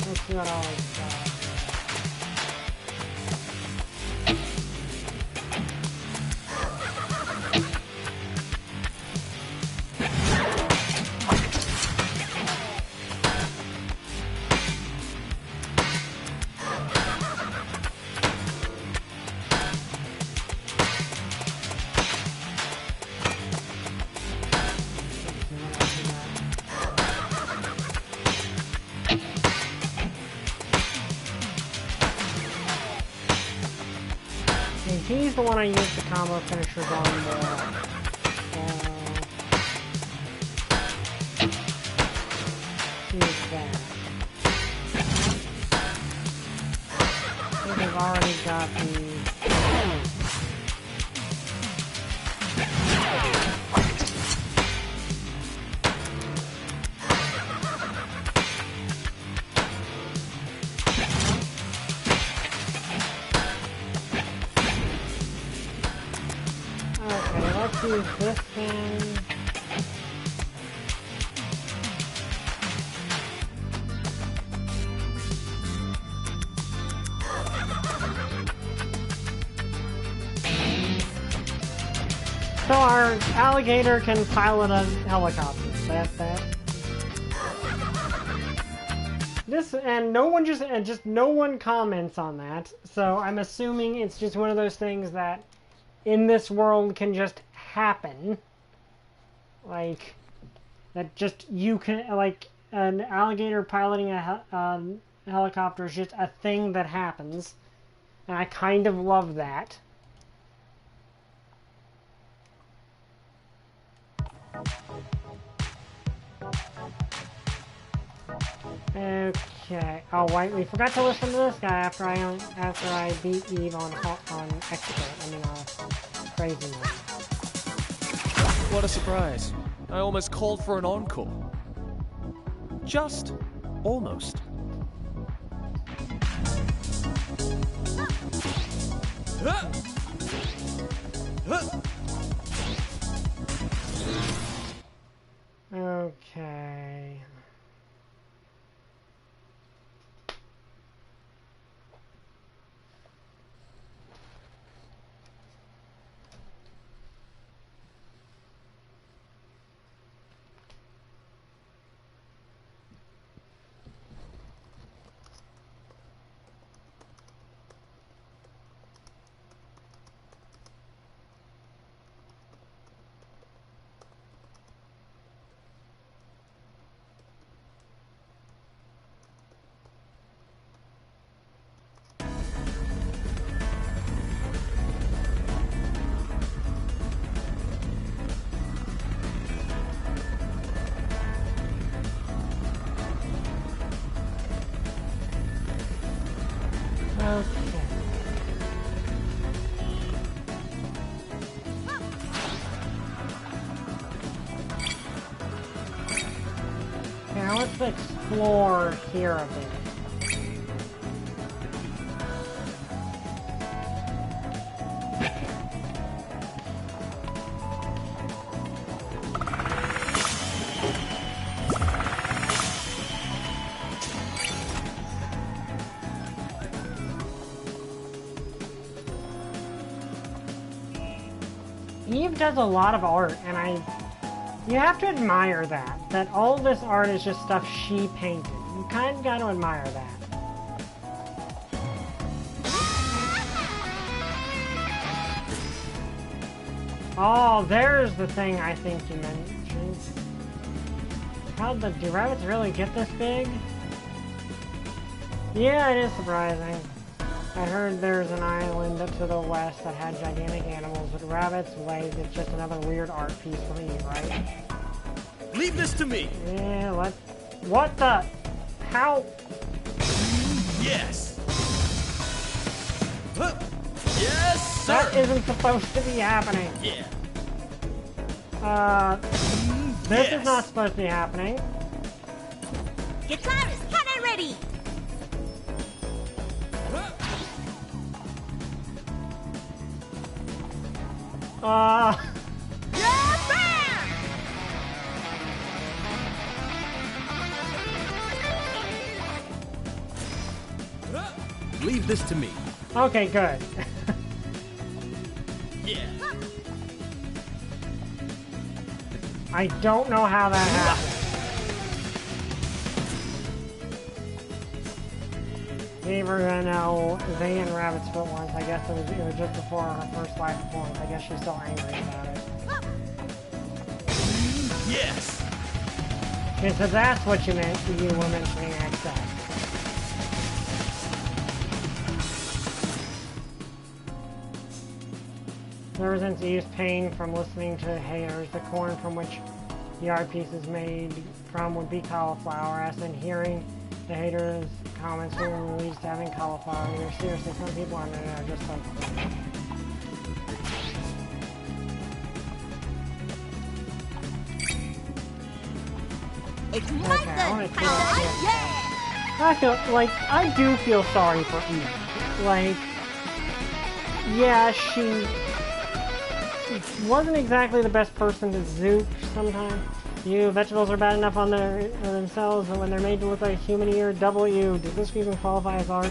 Let's see what all it's got. He's the one I used the combo finishers on more. He's that. I think I've already got the... Let's use this thing. So our alligator can pilot a helicopter. That's that. This and no one just no one comments on that. So I'm assuming it's just one of those things that in this world can just happen. Like that just you can like an alligator piloting a helicopter is just a thing that happens. And I kind of love that. Okay. Oh wait, we forgot to listen to this guy after I beat Eve on expert. I mean, craziness. What a surprise. I almost called for an encore. Just almost. Okay. Now let's explore here a bit. Eve does a lot of art, and you have to admire that all this art is just stuff she painted. You kind of got to admire that. Oh, there's the thing I think you mentioned. Do rabbits really get this big? Yeah, it is surprising. I heard there's an island to the west that had gigantic animals, but rabbits' ways, it's just another weird art piece for me, right? Leave this to me! Yeah, what the? How? Yes! Yes, sir! That isn't supposed to be happening. Yeah. This is not supposed to be happening. Guitarist, cannon ready! Leave this to me. Okay, good. Yeah. I don't know how that happened. Beaver, I know they and Rabbit's foot once. I guess it was just before her first live performance. I guess she's still angry about it. Yes. Okay, so that's what you meant. You were mentioning excess. Ever since Eve's pain from listening to haters, the corn from which the art piece is made from would be cauliflower. As in hearing the haters' comments being released having cauliflower either. Seriously, some people on the internet are just so cool. It's my turn! Yeah! I feel like I do feel sorry for Eve. Like, yeah, she wasn't exactly the best person to zoop sometimes. Vegetables are bad enough on themselves, and when they're made to look like a human ear, double you. Does this even qualify as art?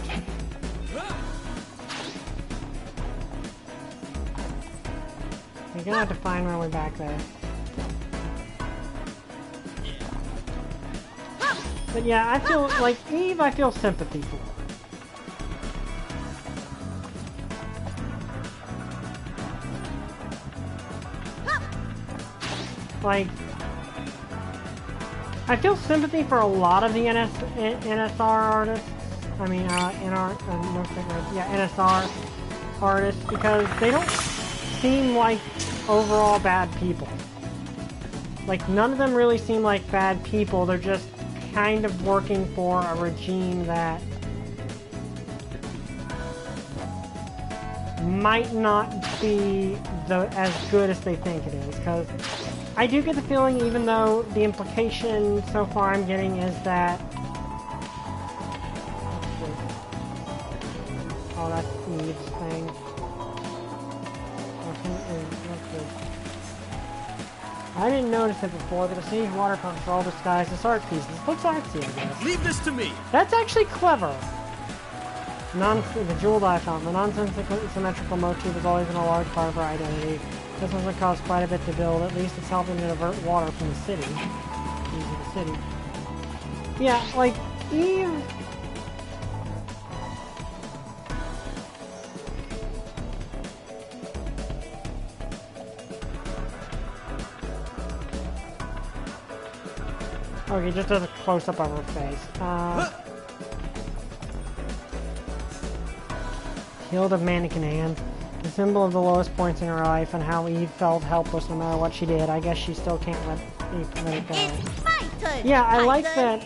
You're gonna have to find my way back there. But yeah, I feel like Eve, I feel sympathy for. Like, I feel sympathy for a lot of the NSR artists. I mean, NSR artists, because they don't seem like overall bad people. Like, none of them really seem like bad people. They're just kind of working for a regime that might not be as good as they think it is, because I do get the feeling, even though the implication so far I'm getting is that... Oh, that's Eve's thing. I didn't notice it before, but the siege water pumps are all disguised as art pieces. Looks artsy, I guess. Leave this to me! That's actually clever. The jeweled eye fountain. The non-symmetrical motif has always been a large part of her identity. This one would cost quite a bit to build. At least it's helping to divert water from the city. Yeah, like, Eve... Okay, just as a close-up of her face. Healed of mannequin hands. The symbol of the lowest points in her life and how Eve felt helpless no matter what she did. I guess she still can't let it go. It's my turn! Yeah, I like that.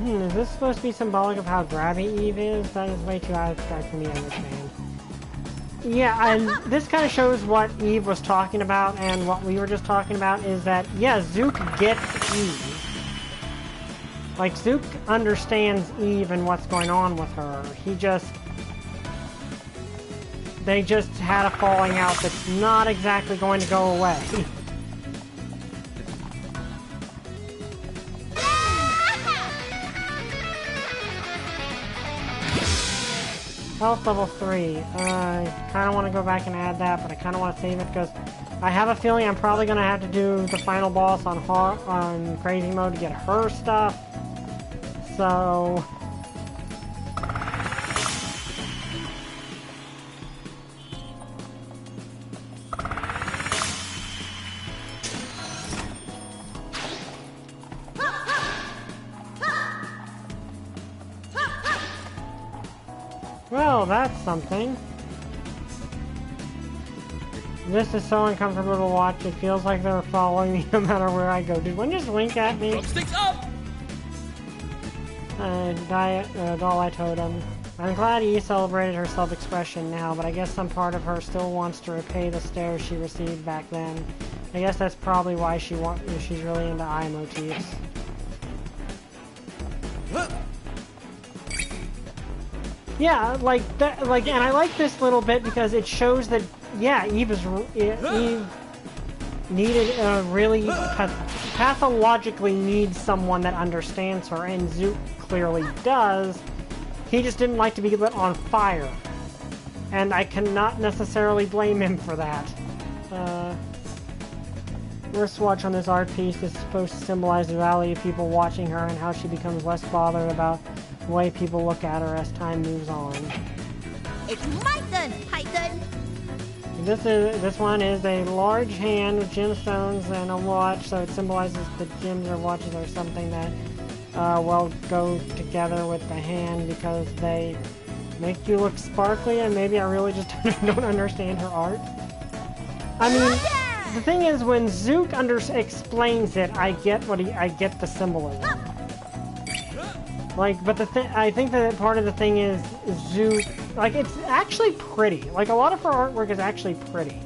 Is this supposed to be symbolic of how grabby Eve is? That is way too abstract for me to understand. Yeah, and this kind of shows what Eve was talking about, and what we were just talking about is that, yeah, Zook gets Eve. Like, Zook understands Eve and what's going on with her. They just had a falling out that's not exactly going to go away. Health level 3. I kind of want to go back and add that, but I kind of want to save it because I have a feeling I'm probably going to have to do the final boss on Crazy Mode to get her stuff. So... Well, that's something. This is so uncomfortable to watch. It feels like they're following me no matter where I go. Did one just wink at me? Drumsticks up! Doll, I told him. I'm glad Eve celebrated her self-expression now, but I guess some part of her still wants to repay the stares she received back then. I guess that's probably why she's really into eye motifs. Yeah, like that. Like, and I like this little bit because it shows that, yeah, Eve needed really pathologically needs someone that understands her, and Zook clearly does. He just didn't like to be lit on fire, and I cannot necessarily blame him for that. Wristwatch on this art piece is supposed to symbolize the value of people watching her and how she becomes less bothered about the way people look at her as time moves on. It's my turn, Fightin. This one is a large hand with gemstones and a watch, so it symbolizes the gems or watches are something that well go together with the hand because they make you look sparkly, and maybe I really just don't understand her art. I mean, the thing is, when Zook explains it, I get the symbolism. Like, but I think that part of the thing is Zook, like, it's actually pretty. Like, a lot of her artwork is actually pretty.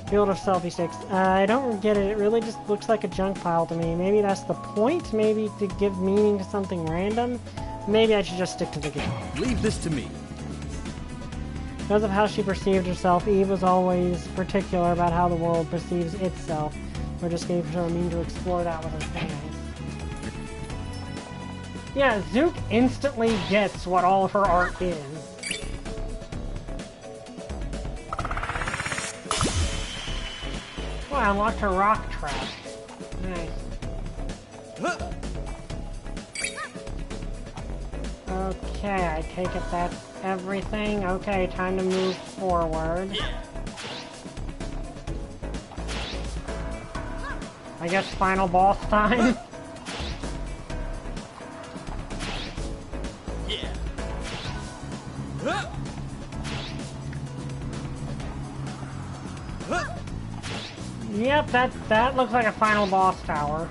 Field of selfie sticks. I don't get it. It really just looks like a junk pile to me. Maybe that's the point. Maybe to give meaning to something random. Maybe I should just stick to the game. Leave this to me. Because of how she perceived herself, Eve was always particular about how the world perceives itself. We're just gave her a mean to explore that with her fans. Yeah, Zook instantly gets what all of her art is. Oh, I unlocked her rock trap. Nice. Okay, I take it that's everything. Okay, time to move forward. I guess final boss time. Yep, that looks like a final boss tower.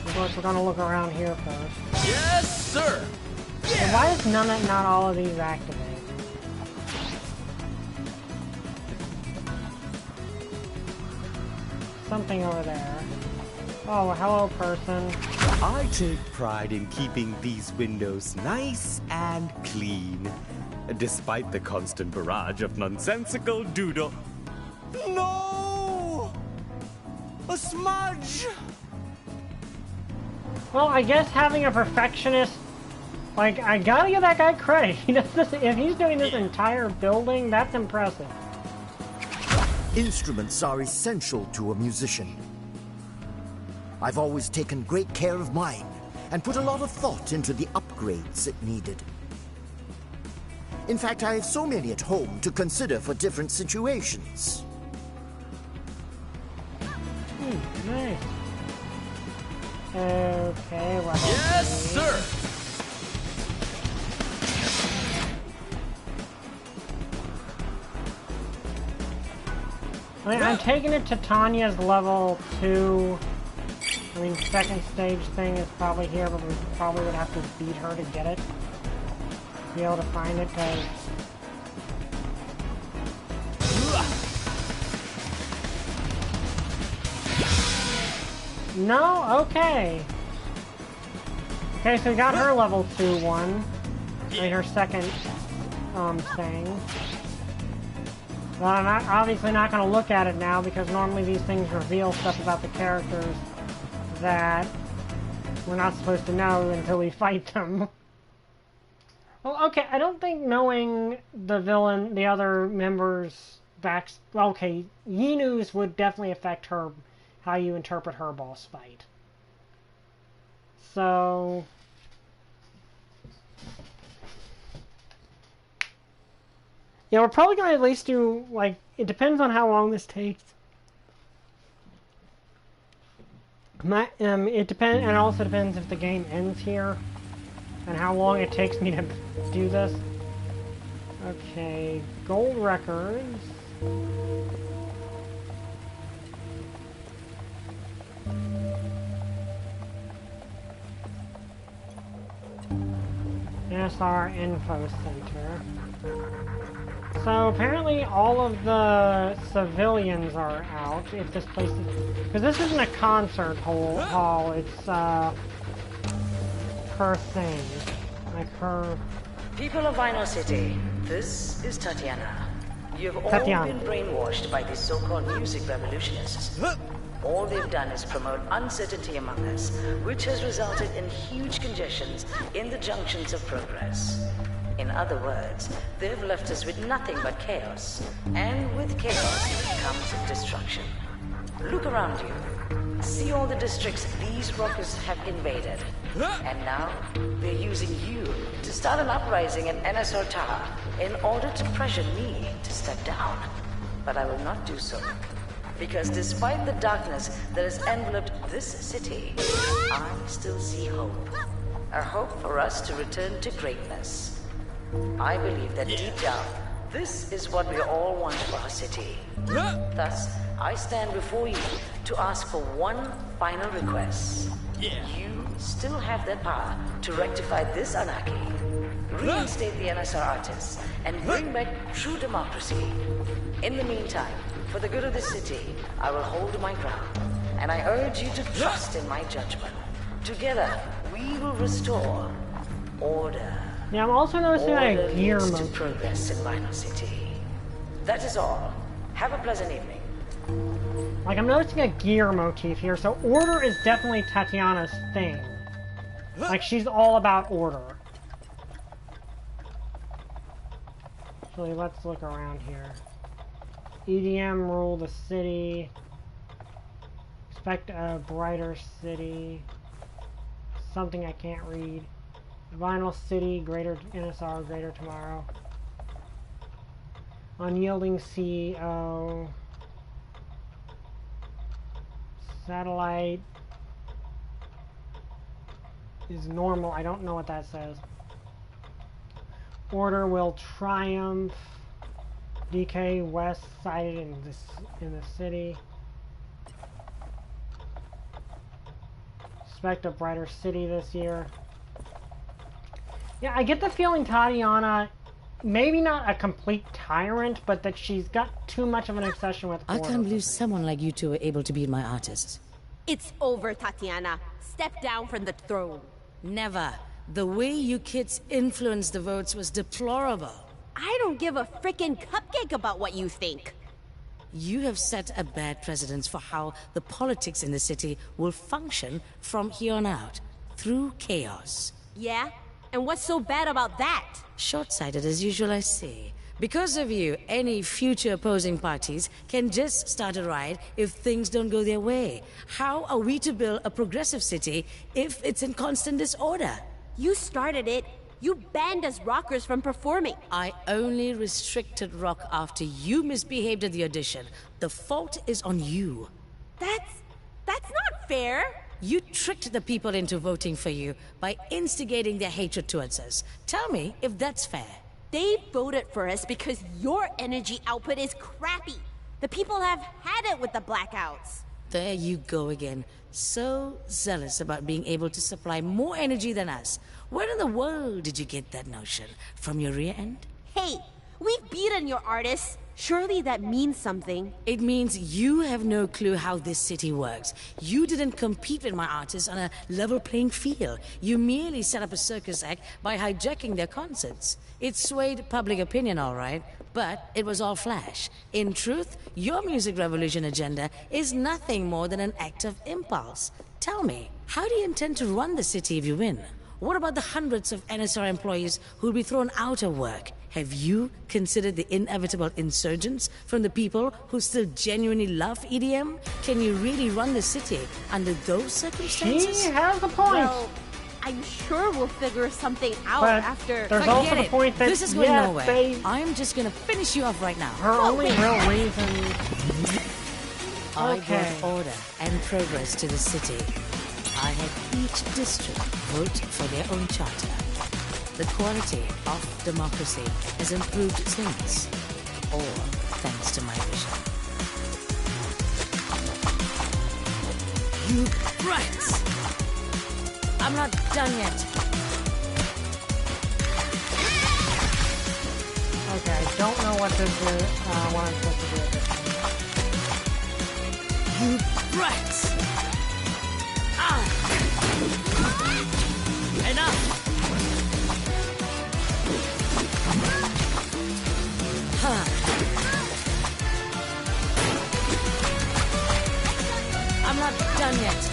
Of course, we're gonna look around here first. Yes, sir! So why is not all of these activate? Something over there. Oh, hello, person. I take pride in keeping these windows nice and clean, despite the constant barrage of nonsensical doodle. No! A smudge! Well, I guess having a perfectionist, like, I gotta give that guy credit. He does this, if he's doing this entire building, that's impressive. Instruments are essential to a musician. I've always taken great care of mine and put a lot of thought into the upgrades it needed. In fact, I have so many at home to consider for different situations. Nice. Okay, what else? Yes, sir! I'm taking it to Tanya's level 2. I mean, second stage thing is probably here, but we probably would have to beat her to get it. Be able to find it, because... No? Okay. Okay, so we got her level 2 one. I mean, her second, thing. But I'm obviously not going to look at it now, because normally these things reveal stuff about the characters that we're not supposed to know until we fight them. Well, okay, I don't think knowing the villain, the other members' backs... Okay, Yinu's would definitely affect her how you interpret her boss fight. So yeah, we're probably going to at least do, like, it depends on how long this takes. It depends, and it also depends if the game ends here, and how long it takes me to do this. Okay, gold records. NSR Info Center. So apparently all of the civilians are out. If this place is... Because this isn't a concert hall, it's her thing. Like her... People of Vinyl City, this is Tatiana. You've all been brainwashed by these so-called music revolutionists. All they've done is promote uncertainty among us, which has resulted in huge congestions in the junctions of progress. In other words, they've left us with nothing but chaos. And with chaos comes destruction. Look around you. See all the districts these rockers have invaded. And now, they're using you to start an uprising in NSR Tower in order to pressure me to step down. But I will not do so. Because despite the darkness that has enveloped this city, I still see hope. A hope for us to return to greatness. I believe that deep down, this is what we all want for our city. Thus, I stand before you to ask for one final request. You still have the power to rectify this anarchy, reinstate the NSR artists, and bring back true democracy. In the meantime, for the good of the city, I will hold my ground, and I urge you to trust in my judgment. Together, we will restore order. Yeah, I'm also noticing a gear motif. Progress in Vinyl City. That is all. Have a pleasant evening. Like, I'm noticing a gear motif here, so order is definitely Tatiana's thing. Like, she's all about order. Actually, let's look around here. EDM rule the city. Expect a brighter city. Something I can't read. Vinyl City, greater NSR, greater tomorrow. Unyielding CEO. Satellite is normal. I don't know what that says. Order will triumph. DK West sighted in the city. Expect a brighter city this year. Yeah, I get the feeling Tatiana, maybe not a complete tyrant, but that she's got too much of an obsession with order. I can't believe someone like you two are able to be my artists. It's over, Tatiana. Step down from the throne. Never. The way you kids influenced the votes was deplorable. I don't give a frickin' cupcake about what you think. You have set a bad precedent for how the politics in the city will function from here on out, through chaos. Yeah? And what's so bad about that? Short-sighted as usual, I see. Because of you, any future opposing parties can just start a riot if things don't go their way. How are we to build a progressive city if it's in constant disorder? You started it. You banned us rockers from performing. I only restricted rock after you misbehaved at the audition. The fault is on you. That's not fair. You tricked the people into voting for you by instigating their hatred towards us. Tell me if that's fair. They voted for us because your energy output is crappy. The people have had it with the blackouts. There you go again. So zealous about being able to supply more energy than us. Where in the world did you get that notion? From your rear end? Hey, we've beaten your artists. Surely that means something. It means you have no clue how this city works. You didn't compete with my artists on a level playing field. You merely set up a circus act by hijacking their concerts. It swayed public opinion, all right, but it was all flash. In truth, your music revolution agenda is nothing more than an act of impulse. Tell me, how do you intend to run the city if you win? What about the hundreds of NSR employees who'll be thrown out of work? Have you considered the inevitable insurgence from the people who still genuinely love EDM? Can you really run the city under those circumstances? She has a point. Well, I'm sure we'll figure something out But after. there's also the point that this is going yes, nowhere. I'm just going to finish you off right now. Her only real reason. I Okay. brought order and progress to the city. I had each district vote for their own charter. The quality of democracy has improved since, all thanks to my vision. You brats! I'm not done yet. Okay, I don't know what this is. What I'm supposed to do with this. You brats! Enough! I'm not done yet.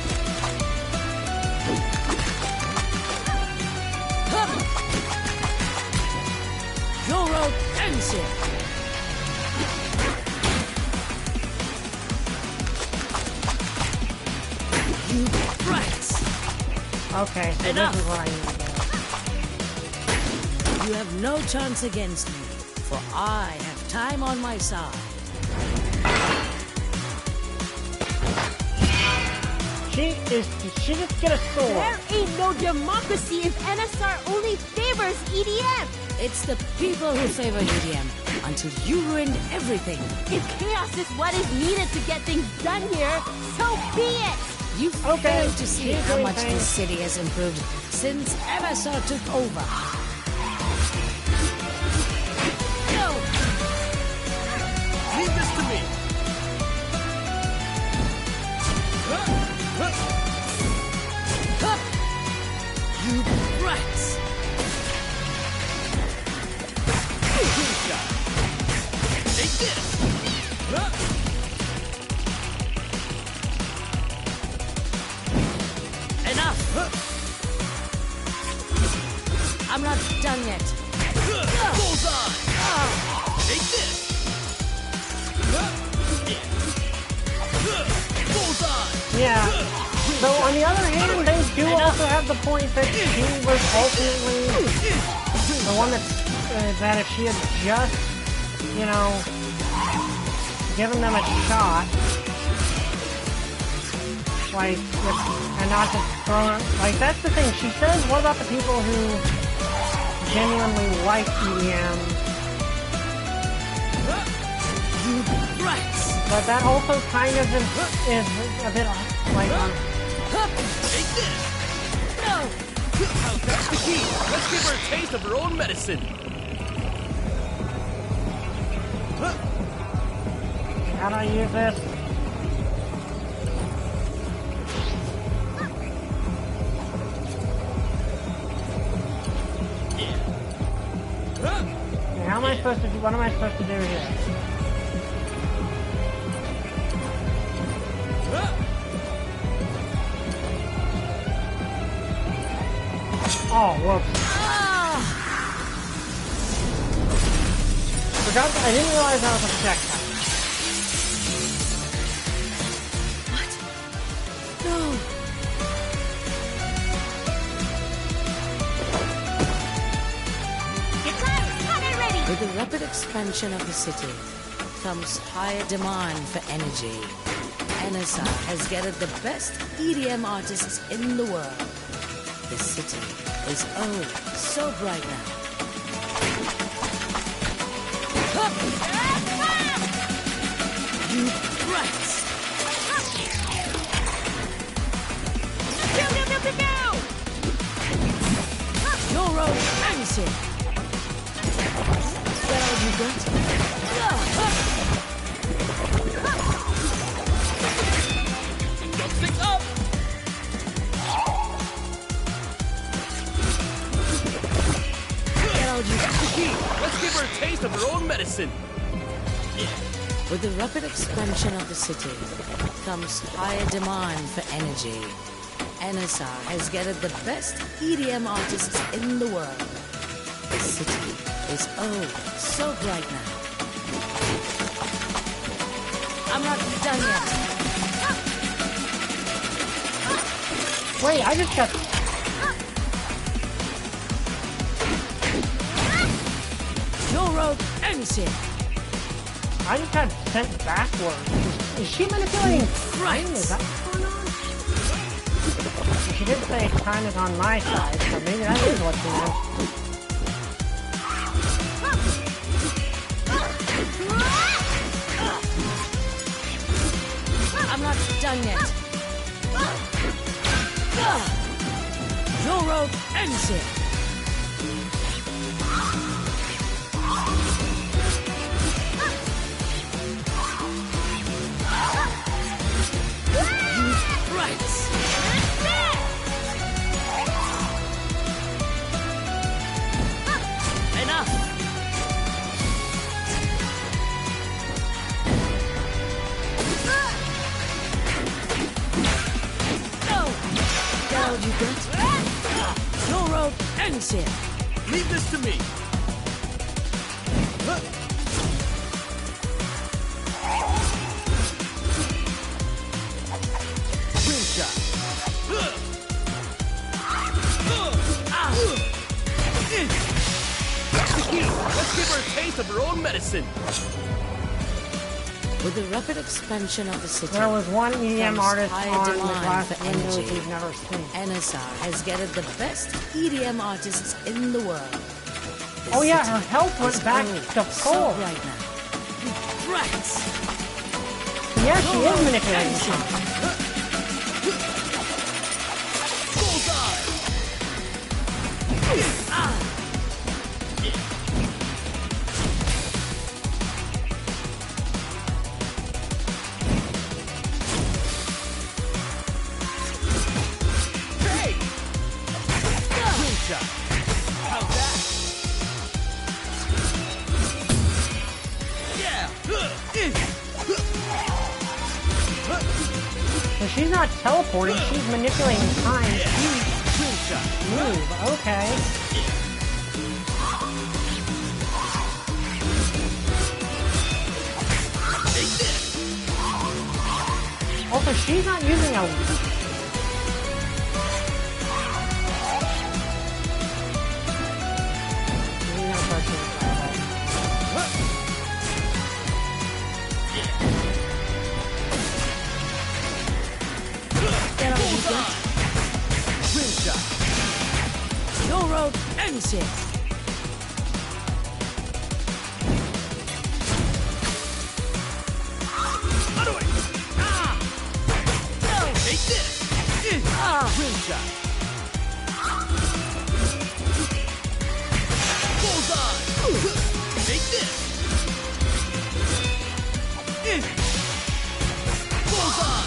Your road ends here. You brats! Okay, so Enough. this is what I need to do. You have no chance against me, for I have time on my side. She just get a sword? There ain't no democracy if NSR only favors EDM. It's the people who favor EDM until you ruined everything. If chaos is what is needed to get things done here, so be it. You Okay, failed to see keep how doing much things. this city has improved since MSR took over. No! Leave this to me. You brats! Take this. Enough! I'm not done yet. Bullseye. Take this. Bullseye. Yeah. So on the other hand, they do also have the point that she was ultimately the one that if she had just, you know, given them a shot, like, and not just thrown, like, that's the thing. She says, what about the people who genuinely like EDM? You brats! But that also kind of is a bit like, Take this. No! That's the key. Let's give her a taste of her own medicine. how do I use this? Okay, how am I supposed to do, what am I supposed to do here? Oh, whoops. Forgot, I didn't realize that was a projectile. No! With the rapid expansion of the city comes higher demand for energy. NSR has gathered the best EDM artists in the world. The city is oh so bright now. You brats! Your road ends here. Is that all you got? Drumsticks up. Get all you got. The key. Let's give her a taste of her own medicine. With the rapid expansion of the city comes higher demand for energy. NSR has gathered the best EDM artists in the world. The city is so bright now. I'm not done yet. Wait, I just got... Your road ends here. I just got sent backwards. Is she manipulating time? Is that what's going on? She did say time is on my side, so maybe that is what she meant. I'm not done yet. Your road ends here. Your road ends here. Leave this to me. Swing shot. That's the key. Let's give her a taste of her own medicine. With the rapid expansion of the city, there was one EDM artist on the glass for windows energy. we've never seen. NSR has gathered the best EDM artists in the world. Oh yeah, her health went back to full. So right now. Right. Yeah, she is manipulating time. She's not teleporting, she's manipulating time. Move, okay. Also, she's not using a... Your road ends here. Take this! Rim shot! Bullseye! Take this! Bullseye!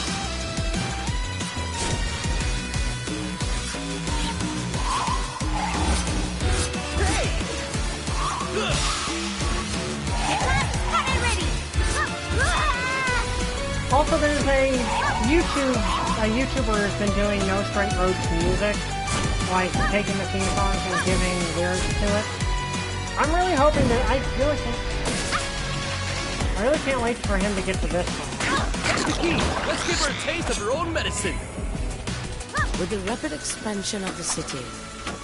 Also, there's a YouTuber has been doing No Straight Road to music, like taking the theme songs and giving lyrics to it. I'm really hoping that I really can't wait for him to get to this one. That's the key. Let's give her a taste of her own medicine. With the rapid expansion of the city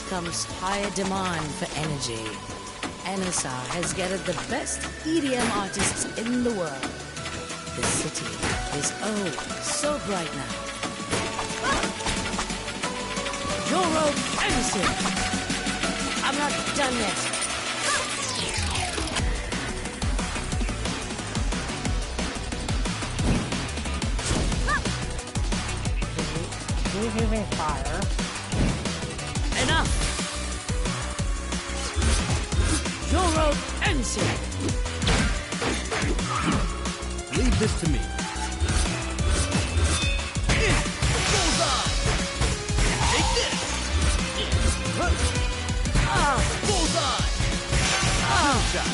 comes higher demand for energy. NSR has gathered the best EDM artists in the world. The city is so bright now. Your road ends here. I'm not done yet. She's using fire. Enough. Your road ends here. Leave this to me. Bullseye! Take this! Bullseye! Shot.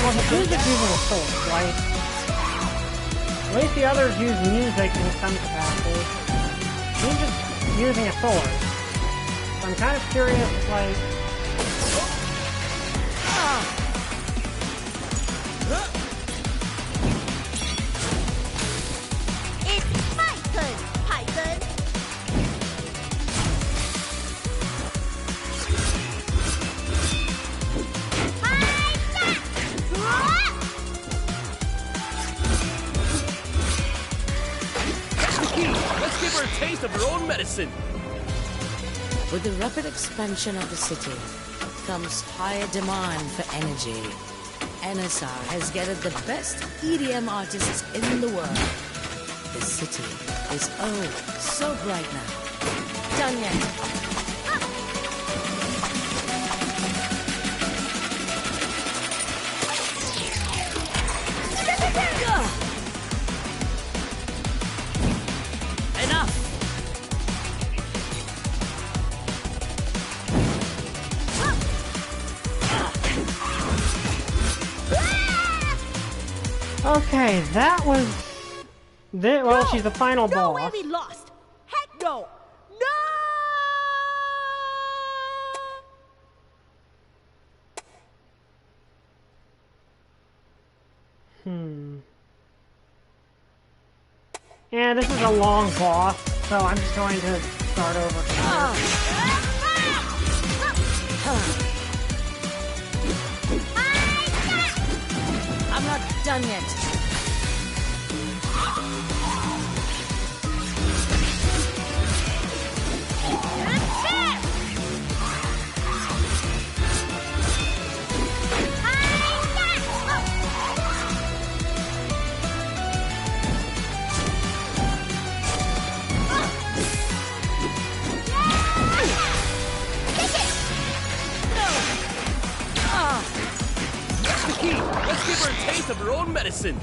Well, he's just using a sword, right? At least the others use music in some capacity. He's just using a sword. So I'm kind of curious, like... It's Fightin, Fightin. Let's give her a taste of her own medicine. With the rapid expansion of the city comes higher demand for energy. NSR has gathered the best EDM artists in the world. The city is so bright now. Done yet? Enough! Okay, that was... well, she's the final No boss. way we lost. Heck no. No! Yeah, this is a long boss, so I'm just going to start over. I'm not done yet. Let's give her a taste of her own medicine.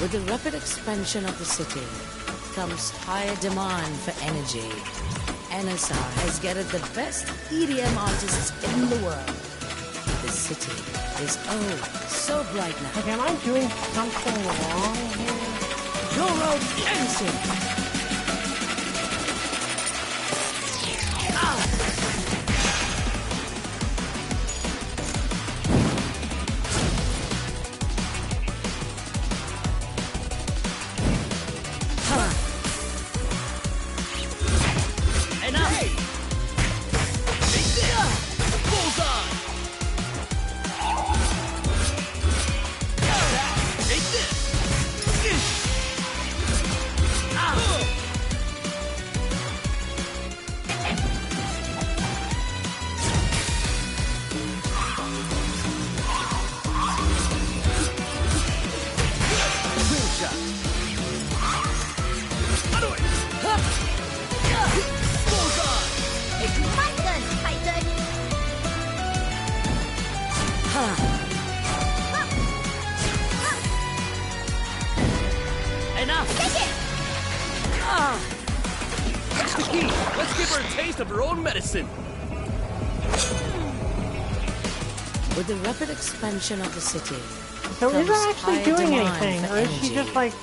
With the rapid expansion of the city comes higher demand for energy. NSR has gathered the best EDM artists in the world. The city is so bright now. Okay, am I doing something wrong here? Your road ends here. Let's give her a taste of her own medicine. With the rapid expansion of the city. So is that actually doing anything, or is she just like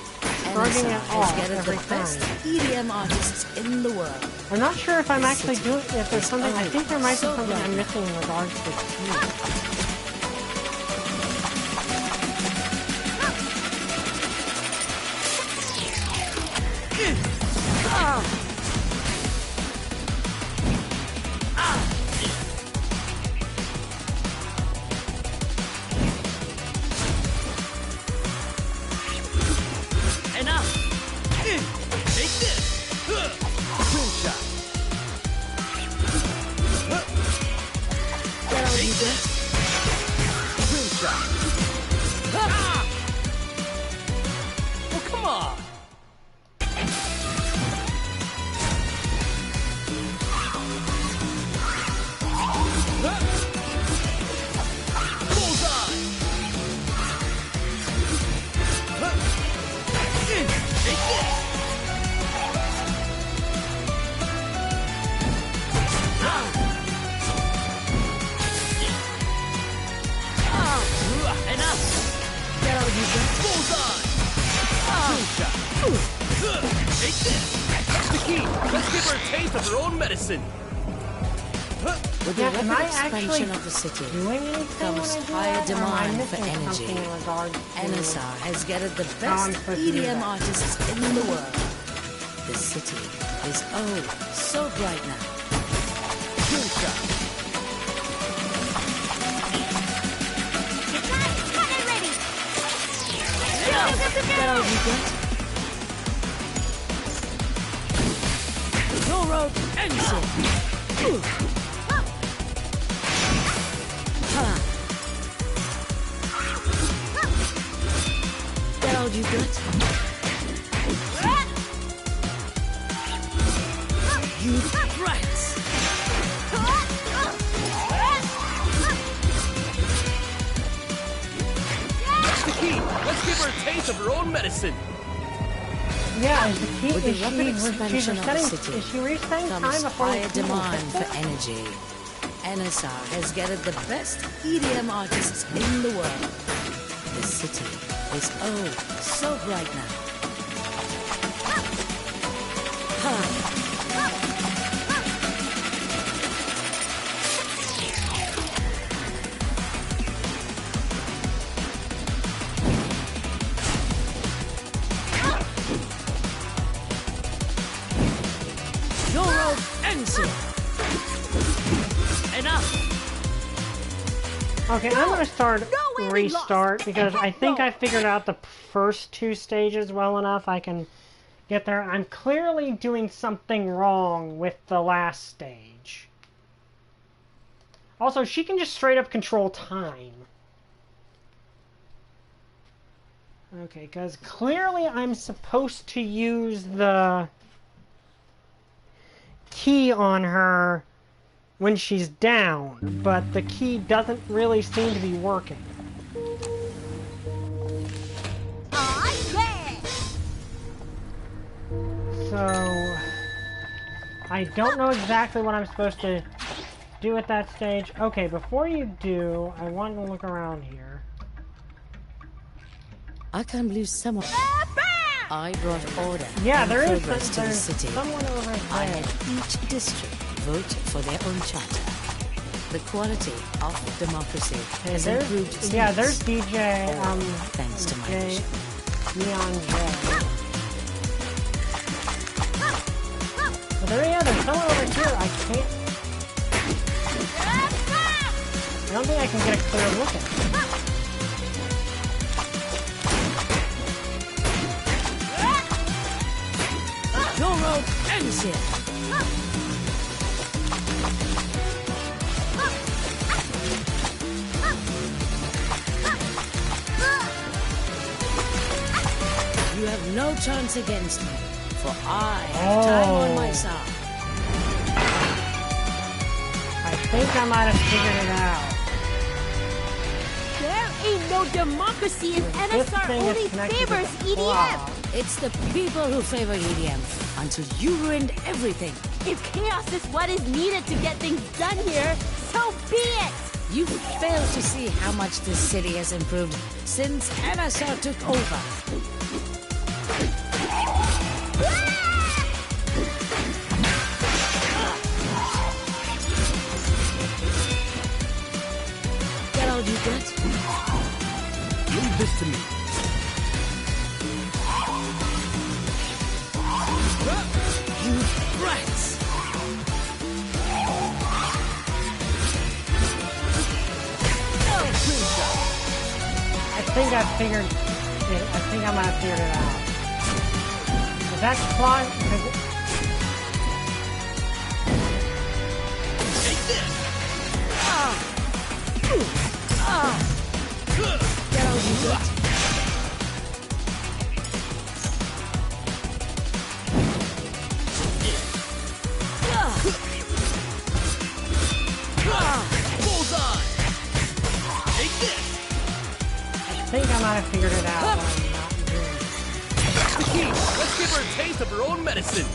shrugging it off every time? EDM artists in the world. I'm not sure if I'm actually doing. If there's something, I think there might be something I'm missing in regards to Q. give her a taste of her own medicine. With the am I rapid actually expansion of the city doing anything comes when I do higher that, or am I demand for missing energy. something in regards to NSR has gathered the how I'm best supposed to do EDM that? artists in the world. The city is oh so bright now. Kill shot. Get out, you get. Your road ends here. Get out, you get. You brats. That's the key. Let's give her a taste of her own medicine. Yeah, is the key, With the is rapid she's expansion of the resetting, city is she resetting time comes before the higher key demand is for fixed? energy. NSR has gathered the best EDM artists in the world. The city is oh so bright now. Your road ends here. Enough. Okay, I'm gonna start restart because I think No. I figured out the first two stages well enough I can get there. I'm clearly doing something wrong with the last stage. Also, she can just straight up control time. Okay, because clearly I'm supposed to use the key on her when she's down, but the key doesn't really seem to be working. So I don't know exactly what I'm supposed to do at that stage. Okay, before you do, I want to look around here. I can't believe someone. I brought order Yeah, and there is progress to the there's city. someone over I there. had each district vote for their own charter. The quality of democracy has improved since. Yeah, there's DJ, All thanks to my vision. Neon J. But there's someone over here. I can't. I don't think I can get a clear look at it. Your road ends here. You have no chance against me, for I have time on my side. I think I might have figured it out. There ain't no democracy if This NSR thing is only connected to favors the EDM. clock. It's the people who favor EDM until you ruined everything. If chaos is what is needed to get things done here, so be it! You fail to see how much this city has improved since NSR took over. Get all you get? Leave this to me. You brats! I think I figured it. I think I might have figured it out. Is that clock? Get all you get? Bullseye! Take this! I think I might have figured it out. But I'm not doing it. That's the key! Let's give her a taste of her own medicine!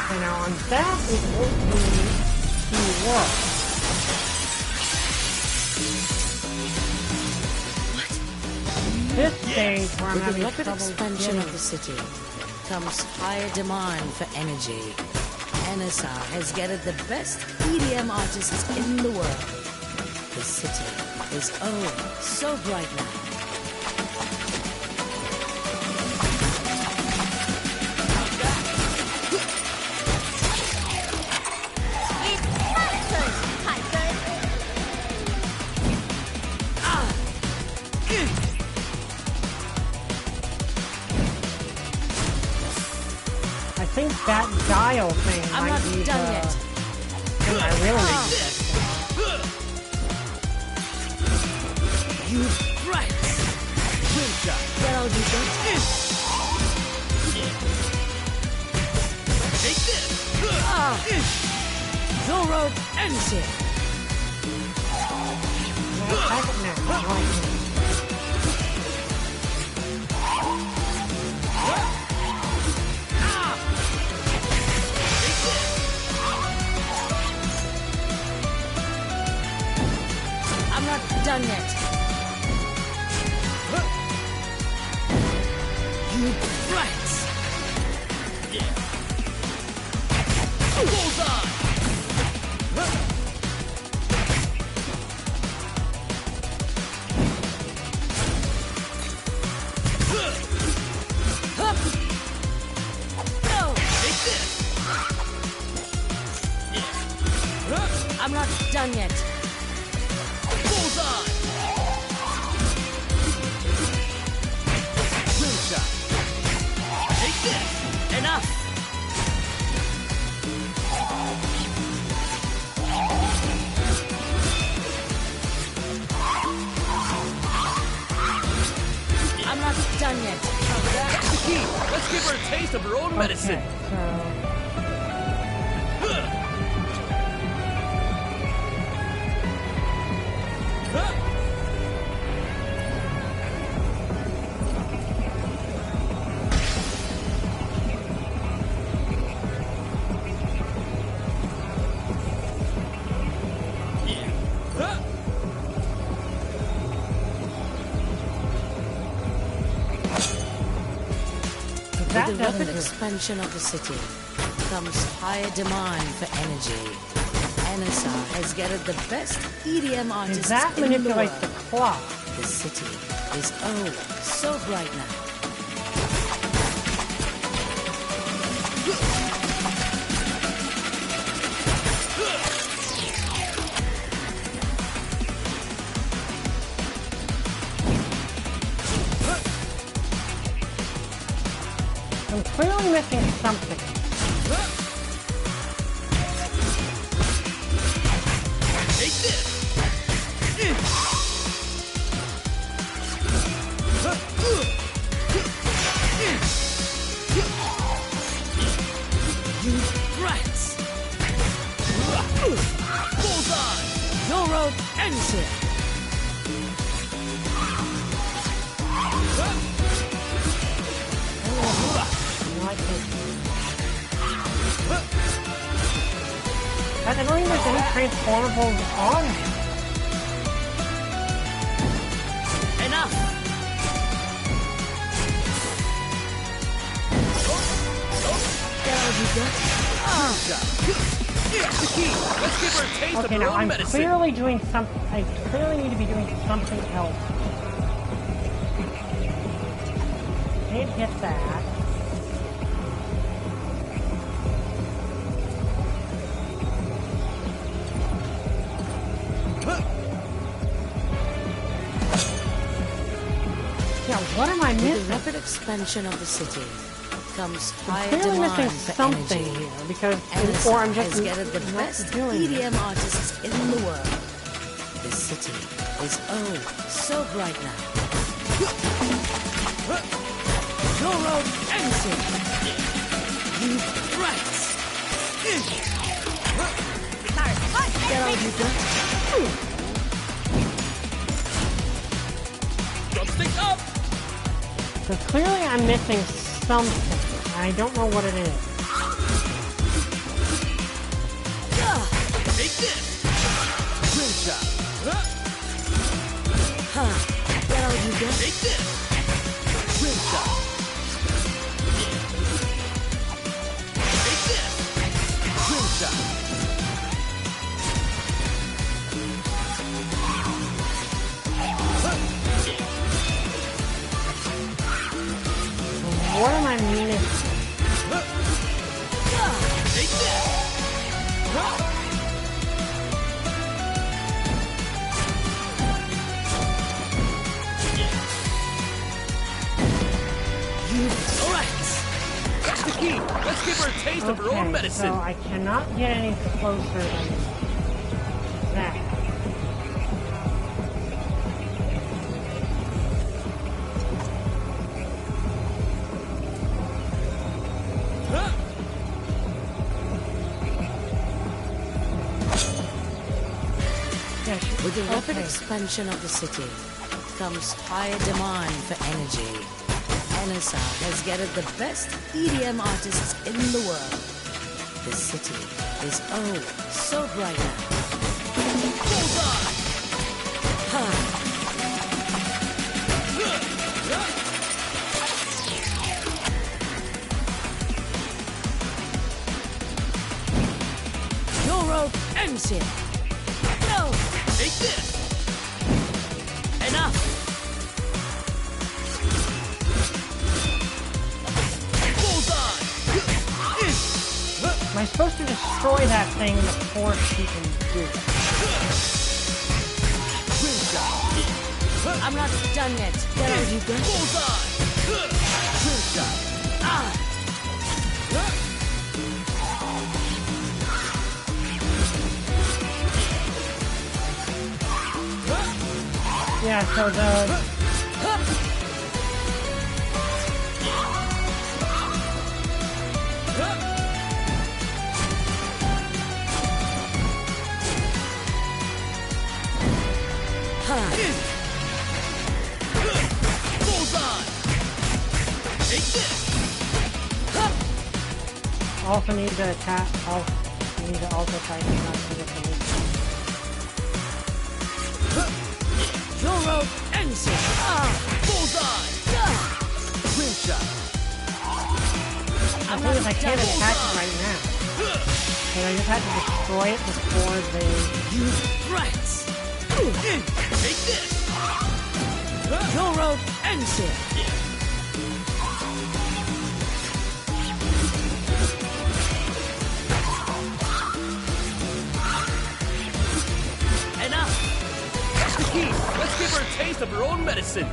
Okay, now on that is what we work. This stage where I'm With the having rapid trouble expansion getting. of the city comes higher demand for energy. NSR has gathered the best EDM artists in the world. The city is oh so bright now. I think that dial thing I'm might not be done the yet. thing I really need to test out. You right. Get out, you don't. Take this! The road ends here. Attack it now. Right. I'm not done yet. You right. Bullseye! Hup. Go. Take this! I'm not done yet. Bullseye! Rimshot! Take this! Enough. I'm not done yet. That's the key! Let's give her a taste of her own medicine! Okay, that With the doesn't rapid do it. expansion of the city comes higher demand for energy. NSR has gathered the best EDM And artists that in the manipulates world. the clock. The city is oh so bright now. I'm clearly missing something. Take this! You brats! Bullseye! Your road ends here. I don't think there's any transformables on here. Enough. Get out, you That's the key! Let's give her a taste Okay, of her now own I'm medicine! clearly doing something. I clearly need to be doing something else. Can't hit that. Yeah, what am I With missing? the rapid expansion of the city comes I'm higher clearly demand missing for something energy. here because, NSR or I'm just has gathered the not best doing it. EDM artists in the world. The city is oh so bright now. Your road ends here. You brats! Get out, you dirt! Drumsticks up! So clearly I'm missing something. I don't know what it is. Take this! Rimshot! Get out, you dirt! Take this! Rimshot! kind of mean it. Take this! Alright! That's the key! Let's give her a taste of her own medicine! So I cannot get any closer than that. With the rapid expansion of the city comes higher demand for energy. NSR has gathered the best EDM artists in the world. The city is so bright now. Bullseye! Your rope ends here. No! Take this! Enough! Am I supposed to destroy that thing before she can do it? I'm not done yet. Get out, you go. Yeah, so the... Also need to attack. Also need to also try to not to get the lead. Your rope ends it. Bullseye! Rim shot! The thing is, I can't attack it right now. So I just had to destroy it before they... Use threats! Take this! Your rope ends it. Let's give her a taste of her own medicine.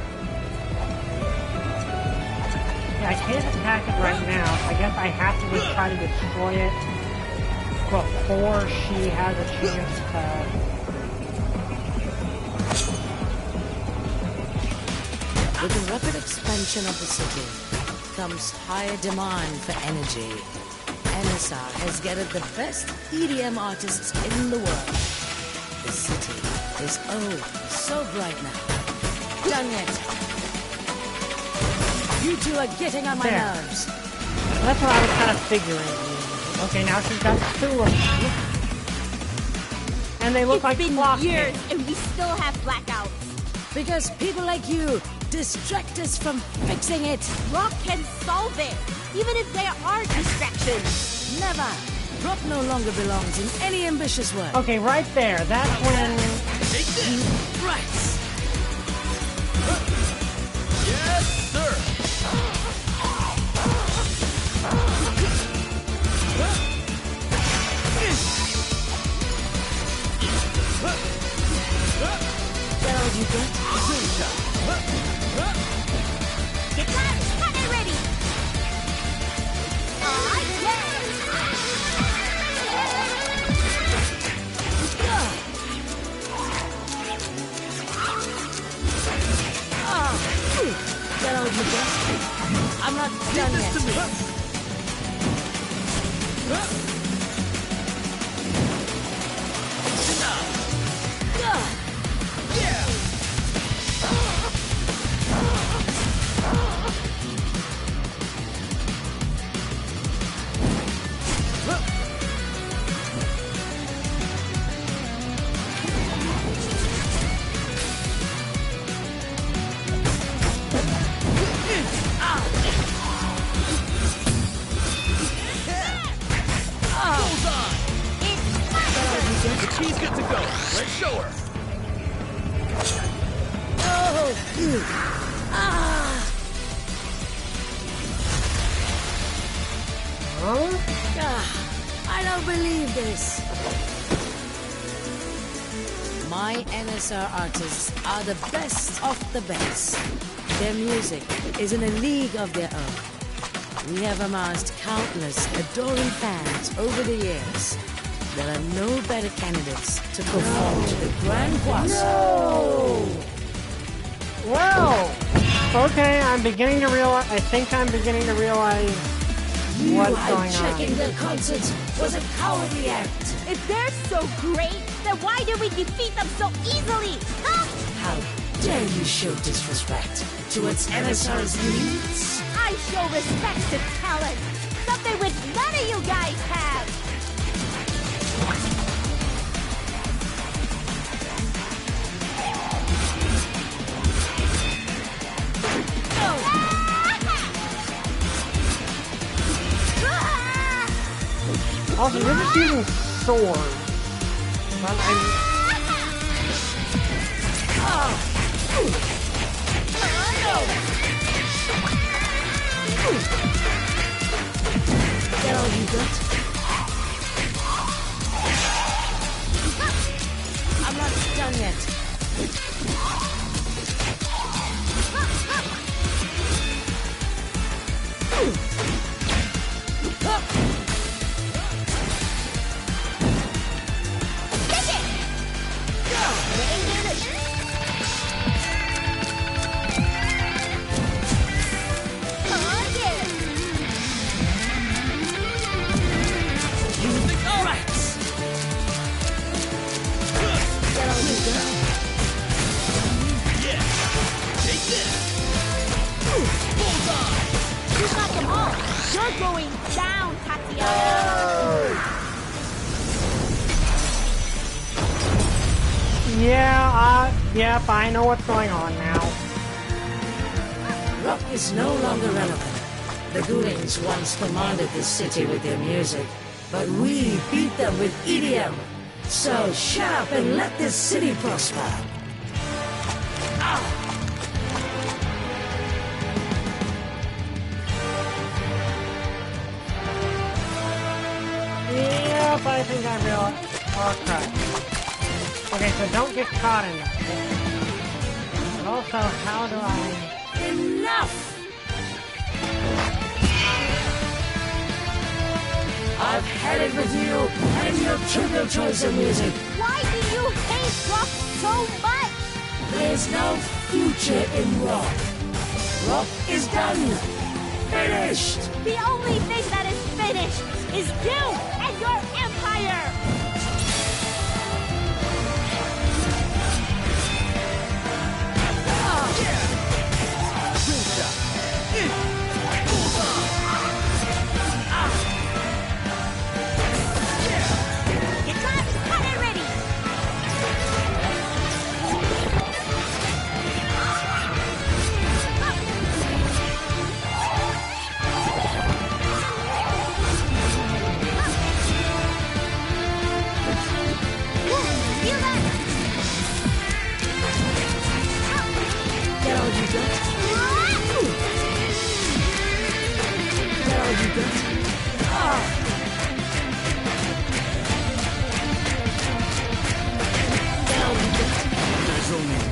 Yeah, I can't attack it right now. I guess I have to just try to destroy it before she has a chance to... With the rapid expansion of the city comes higher demand for energy. NSR has gathered the best EDM artists in the world. The city is so bright now. Done yet. You two are getting on my nerves. That's what I was kind of figuring. Okay, now she's got two of them. And they look like clock years and we still have blackouts. Because people like you distract us from fixing it. Rock can solve it, even if there are distractions. Never. Rock no longer belongs in any ambitious work. Okay, right there. That's when... Take this! Right! Yes, sir! Get out, you get? Get that! Cut it ready! Get out, you get? I'm not done yet. She's good to go. Let's show her. Huh? I don't believe this. My NSR artists are the best of the best. Their music is in a league of their own. We have amassed countless adoring fans over the years. There are no better candidates to perform to the Grand Poisson. No! Well, okay, I'm beginning to realize, I think I'm beginning to realize what's going on. Hijacking their concerts was a cowardly act. If they're so great, then why did we defeat them so easily? Huh? How dare you show disrespect towards NSR's needs? I show respect to talent, something which none of you guys have. Also, you're just using swords. But Get all you got. I'm not done yet. You're going down, Tatiana! Yep, I know what's going on now. Rock is no longer relevant. The Goolings once commanded this city with their music, but we beat them with EDM. So shut up and let this city prosper. Yep, I think I realized. Oh, crap. Okay, so don't get caught in that. But also, how do I... Enough! I've had it with you and your trivial choice of music. Why do you hate rock so much? There's no future in rock. Rock is done. Finished. The only thing that is finished is you and your empire.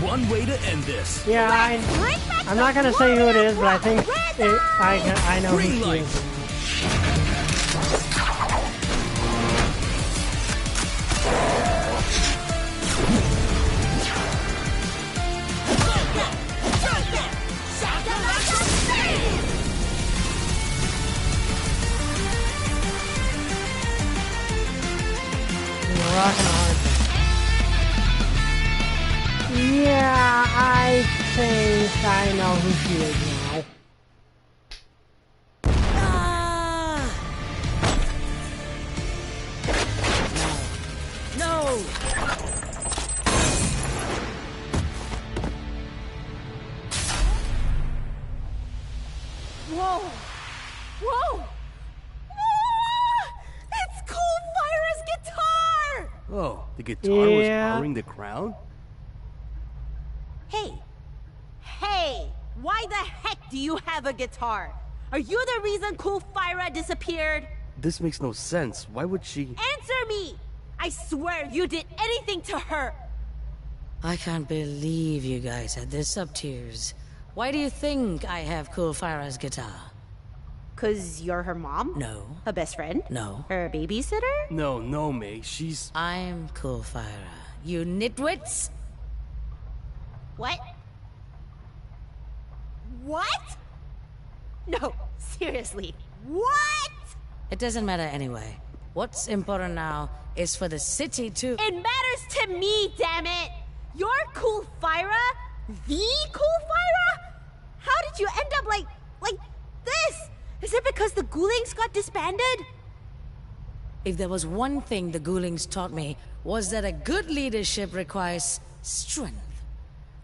One way to end this. Yeah, I'm not gonna say who it is, but I think I know who she is. Rockin' hard. Yeah, I think I know who she is now. No! Whoa! Whoa! It's Cool Fire's guitar! Oh, the guitar was powering the crown? Hey! Why the heck do you have a guitar? Are you the reason Cool Fire disappeared? This makes no sense. Why would she... Answer me! I swear you did anything to her! I can't believe you guys had this up to yours. Why do you think I have Cool Fira's guitar? 'Cause you're her mom? No. Her best friend? No. Her babysitter? No, May. She's... I'm Cool Fira. You nitwits! What? What? No, seriously. What? It doesn't matter anyway. What's important now is for the city to... It matters to me, damn it! You're Cool Fira? The Cool Fira? How did you end up like this? Is it because the Ghoulings got disbanded? If there was one thing the Ghoulings taught me, was that a good leadership requires strength.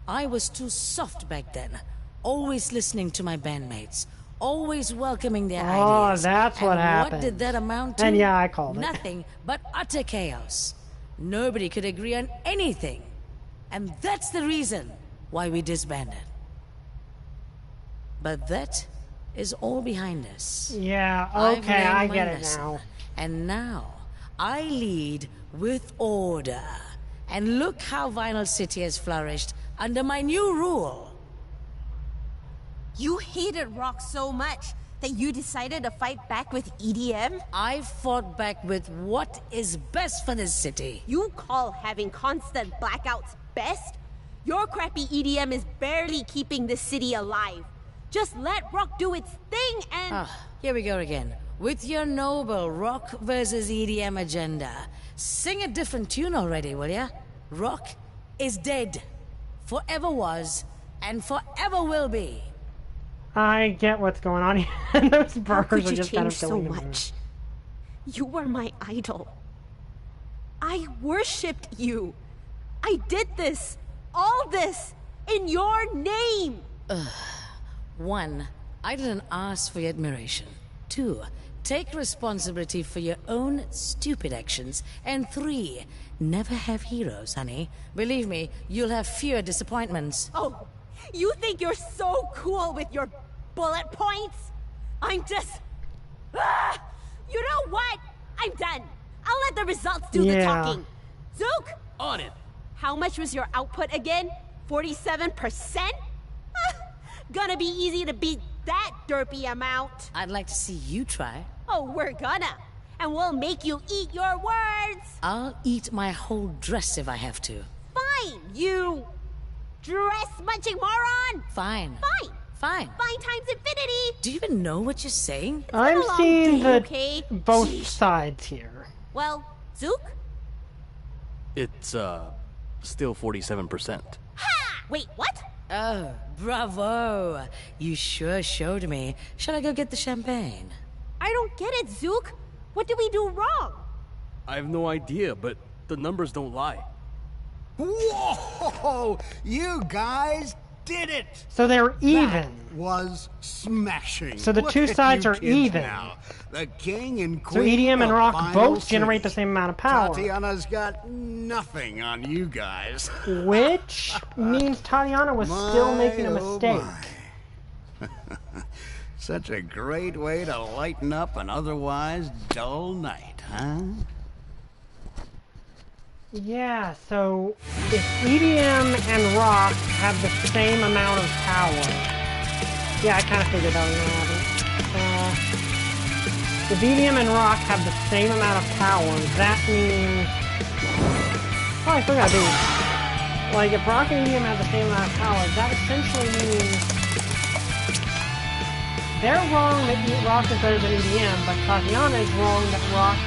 I was too soft back then. Always listening to my bandmates. Always welcoming their ideas. Oh, that's what happened. What did that amount to? And yeah, I called it. Nothing but utter chaos. Nobody could agree on anything. And that's the reason why we disbanded. But that is all behind us. Yeah, I've okay, learned I my get it lesson. now. And now, I lead with order. And look how Vinyl City has flourished under my new rule. You hated rock so much that you decided to fight back with EDM? I fought back with what is best for this city. You call having constant blackouts best? Your crappy EDM is barely keeping this city alive. Just let rock do its thing and... Here we go again. With your noble rock versus EDM agenda. Sing a different tune already, will ya? Rock is dead. Forever was, and forever will be. I get what's going on here. And those How could burgers are you just kind of change so filling the much? You were my idol. I worshipped you. I did this, all this, in your name. 1, I didn't ask for your admiration. 2, take responsibility for your own stupid actions. And 3, never have heroes, honey. Believe me, you'll have fewer disappointments. Oh, you think you're so cool with your bullet points? I'm just... You know what? I'm done. I'll let the results do the talking. Zook! On it! How much was your output again? 47%? Gonna be easy to beat that derpy amount. I'd like to see you try. Oh, we're gonna. And we'll make you eat your words. I'll eat my whole dress if I have to. Fine, you dress-munching moron. Fine. Fine. Fine. Fine times infinity. Do you even know what you're saying? I'm long seeing day, the okay? both Jeez. sides here. Well, Zook? It's, still 47%. Ha! Wait, what? Oh, bravo. You sure showed me. Shall I go get the champagne? I don't get it, Zook. What did we do wrong? I have no idea, but the numbers don't lie. Whoa! You guys did it! So they're even. That was smashing. So the Look two at sides you are kids even. Now. The king and So queen EDM and of rock Vinyl both City. generate the same amount of power. Tatiana's got nothing on you guys. Which means Tatiana was still making a mistake. My. Such a great way to lighten up an otherwise dull night, huh? Yeah, so if EDM and rock have the same amount of power... Yeah, I kind of figured that was going to happen. If EDM and rock have the same amount of power, that means... Oh, I still got these. Like, if rock and EDM have the same amount of power, that essentially means... They're wrong that rock is better than EDM, but Tatiana is wrong that rock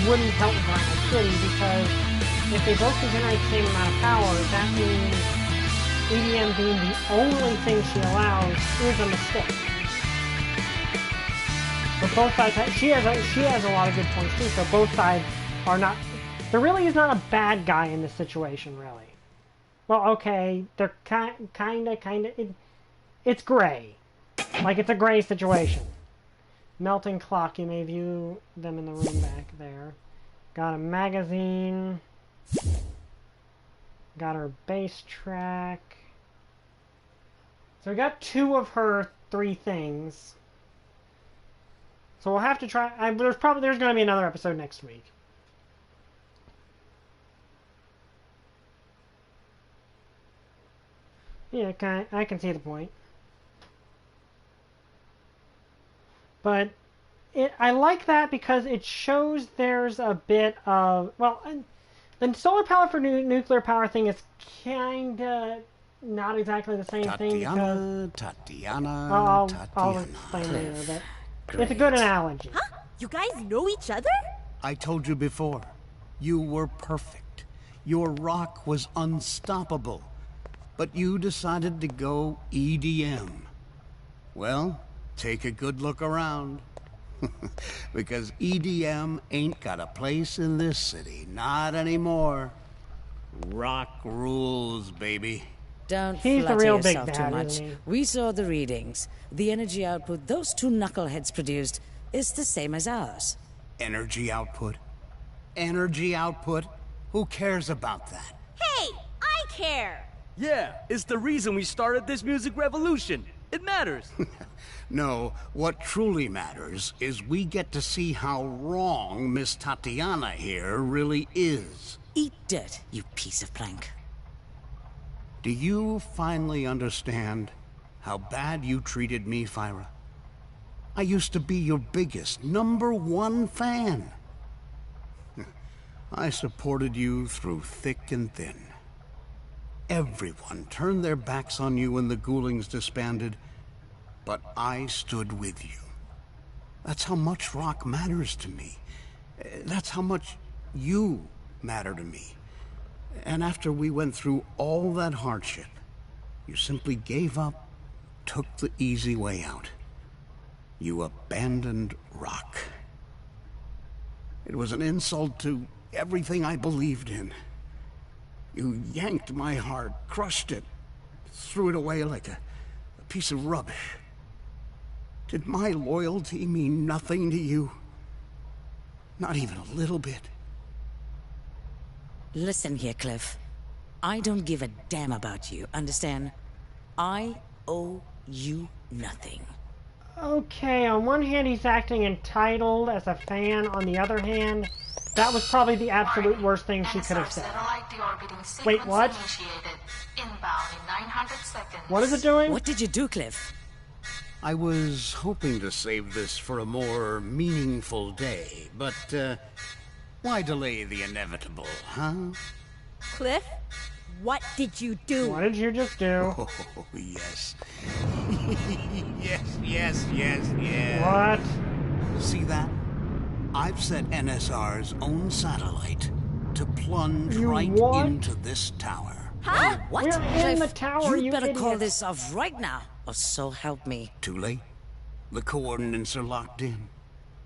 wouldn't help Vinyl City, because if they both can generate the same amount of power, that means EDM being the only thing she allows is a mistake. But both sides, she has a lot of good points too, so both sides are not... There really is not a bad guy in this situation, really. Well, okay, they're kinda... It's gray. Like, it's a gray situation. Melting clock, you may view them in the room back there. Got a magazine. Got her bass track. So we got 2 of her 3 things. So we'll have to try. There's going to be another episode next week. Yeah, I can see the point. But I like that because it shows there's a bit of, well, the solar power for nuclear power thing is kind of not exactly the same thing because... Tatiana. I'll explain later, but it's a good analogy. Huh? You guys know each other? I told you before, you were perfect. Your rock was unstoppable. But you decided to go EDM. Well, take a good look around. Because EDM ain't got a place in this city. Not anymore. Rock rules, baby. Don't He's flatter the real yourself big too bad, much. isn't he? We saw the readings. The energy output those two knuckleheads produced is the same as ours. Energy output? Energy output? Who cares about that? Hey, I care! Yeah, it's the reason we started this music revolution. It matters. No, what truly matters is we get to see how wrong Miss Tatiana here really is. Eat dirt, you piece of plank. Do you finally understand how bad you treated me, Fyra? I used to be your biggest, #1 fan. I supported you through thick and thin. Everyone turned their backs on you when the Ghoulings disbanded, but I stood with you. That's how much rock matters to me. That's how much you matter to me. And after we went through all that hardship, you simply gave up, took the easy way out. You abandoned rock. It was an insult to everything I believed in. You yanked my heart, crushed it, threw it away like a piece of rubbish. Did my loyalty mean nothing to you? Not even a little bit. Listen here, Cliff. I don't give a damn about you, understand? I owe you nothing. Okay, on one hand he's acting entitled as a fan, on the other hand, that was probably the absolute worst thing she could have said. Wait, what? What is it doing? What did you do, Cliff? I was hoping to save this for a more meaningful day, but, why delay the inevitable, huh? Cliff, what did you do? What did you just do? Oh, yes. yes. What? See that? I've set NSR's own satellite to plunge right into this tower. Huh? What? We're in the tower, you better call idiot. this off right now, or so help me. Too late. The coordinates are locked in.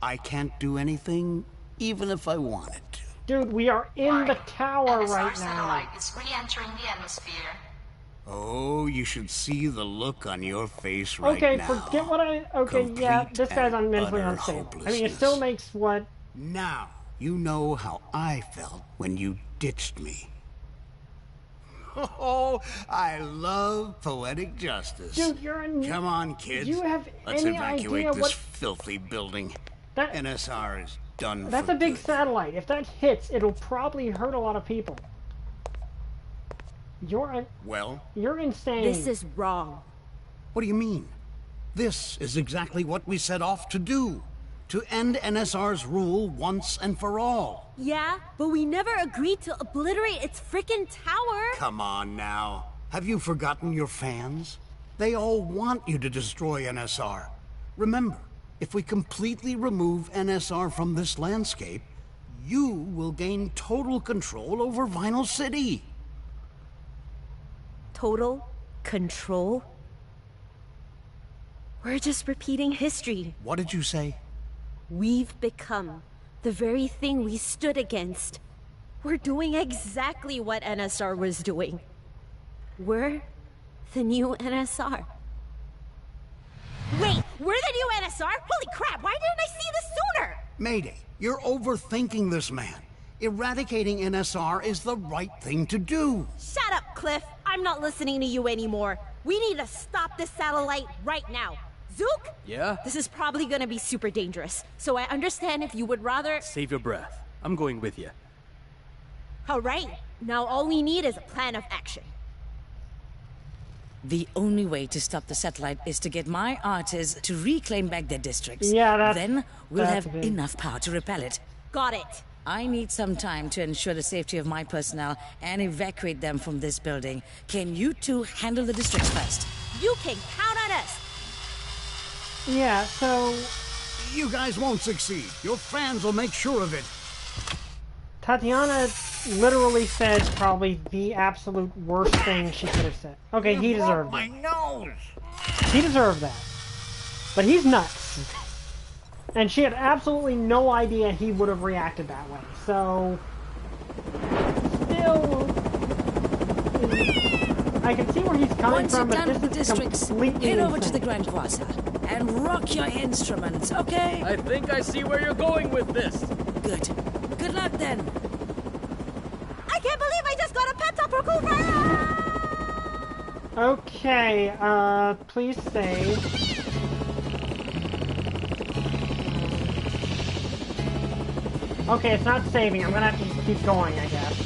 I can't do anything, even if I wanted to. Dude, we are in the tower right now. Satellite is re-entering the atmosphere. Oh, you should see the look on your face right Okay, now. forget what I... Okay, yeah, this guy's mentally unstable. I mean, it still makes what... Now, you know how I felt when you ditched me. Oh, I love poetic justice. Dude, you're in... Come on, kids. Do you have Let's any evacuate idea this what... filthy building. That... NSR is done That's for a big good. satellite. If that hits, it'll probably hurt a lot of people. You're insane. This is wrong. What do you mean? This is exactly what we set off to do. To end NSR's rule once and for all. Yeah, but we never agreed to obliterate its frickin' tower. Come on now. Have you forgotten your fans? They all want you to destroy NSR. Remember, if we completely remove NSR from this landscape, you will gain total control over Vinyl City. Total control? We're just repeating history. What did you say? We've become the very thing we stood against. We're doing exactly what NSR was doing. We're the new NSR. Wait, we're the new NSR? Holy crap, why didn't I see this sooner? Mayday, you're overthinking this, man. Eradicating NSR is the right thing to do. Shut up, Cliff. I'm not listening to you anymore. We need to stop this satellite right now. Zook? Yeah? This is probably gonna be super dangerous, so I understand if you would rather... Save your breath. I'm going with you. Alright, now all we need is a plan of action. The only way to stop the satellite is to get my artists to reclaim back their districts. Yeah, then we'll have big. enough power to repel it. Got it. I need some time to ensure the safety of my personnel and evacuate them from this building. Can you two handle the districts first? You can count on us. Yeah, so... You guys won't succeed. Your fans will make sure of it. Tatiana literally said probably the absolute worst thing she could have said. Okay, he deserved my it. nose. He deserved that. But he's nuts. And she had absolutely no idea he would have reacted that way. So... Still... I can see where he's coming Once from, you're but done with the this is districts, completely head over to insane. the Grand Plaza and rock your instruments, okay? I think I see where you're going with this. Good. Good luck then. I can't believe I just got a pet up for Cooper! Okay, please save. Okay, it's not saving. I'm gonna have to just keep going, I guess.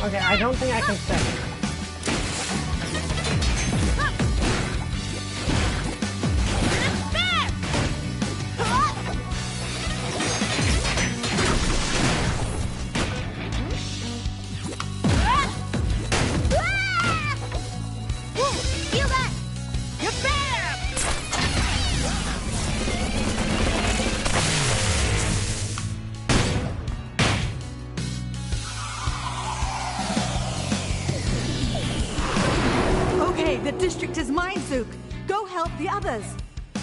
Okay, I don't think I can save. The district is mine, Zook. Go help the others.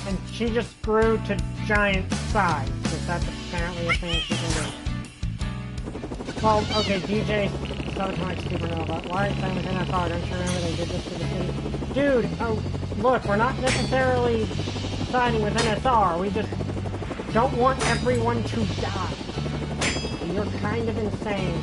And she just grew to giant size, because that's apparently a thing she can do. Well, okay, DJ Subatomic Supernova. Why is that within SR? Don't you remember they did this to the city? Dude, oh, look, we're not necessarily siding with NSR. We just don't want everyone to die. You're kind of insane.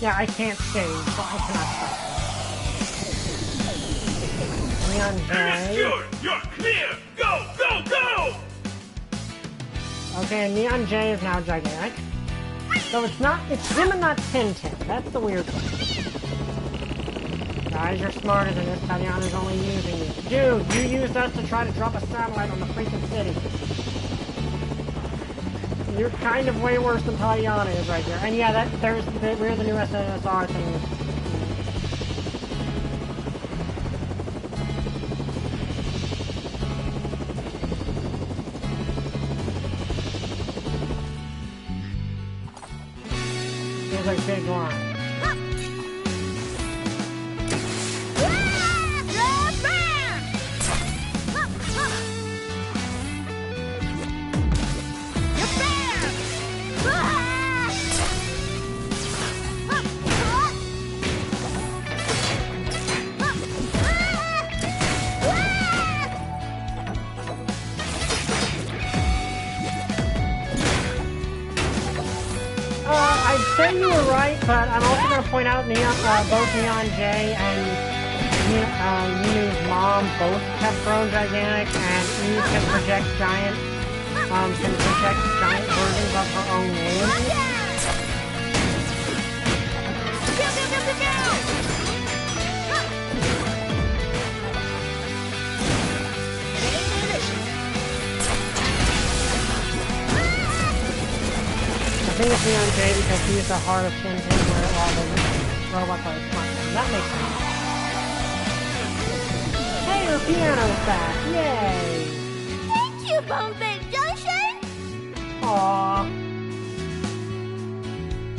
Yeah, I can't save, so I cannot stop. Neon J. You're clear! Go, go, go! Okay, Neon J is now gigantic. So it's him and not Tintin. That's the weird thing. Guys, you're smarter than this. Tatiana's only using you. Dude, you used us to try to drop a satellite on the freaking city. You're kind of way worse than Tatiana is right there. And yeah, we're the new SNSR thing. Here's a big line. I'd say you were right, but I'm also going to point out both Neon J and Yunu's mom both have grown gigantic, and Eve can project giant versions of her own name. I think it's Neon J because he's the heart of Fightin where all the robots are smartphones. That makes sense. Hey, her piano's back! Yay! Thank you, Bombay Junction! Aww.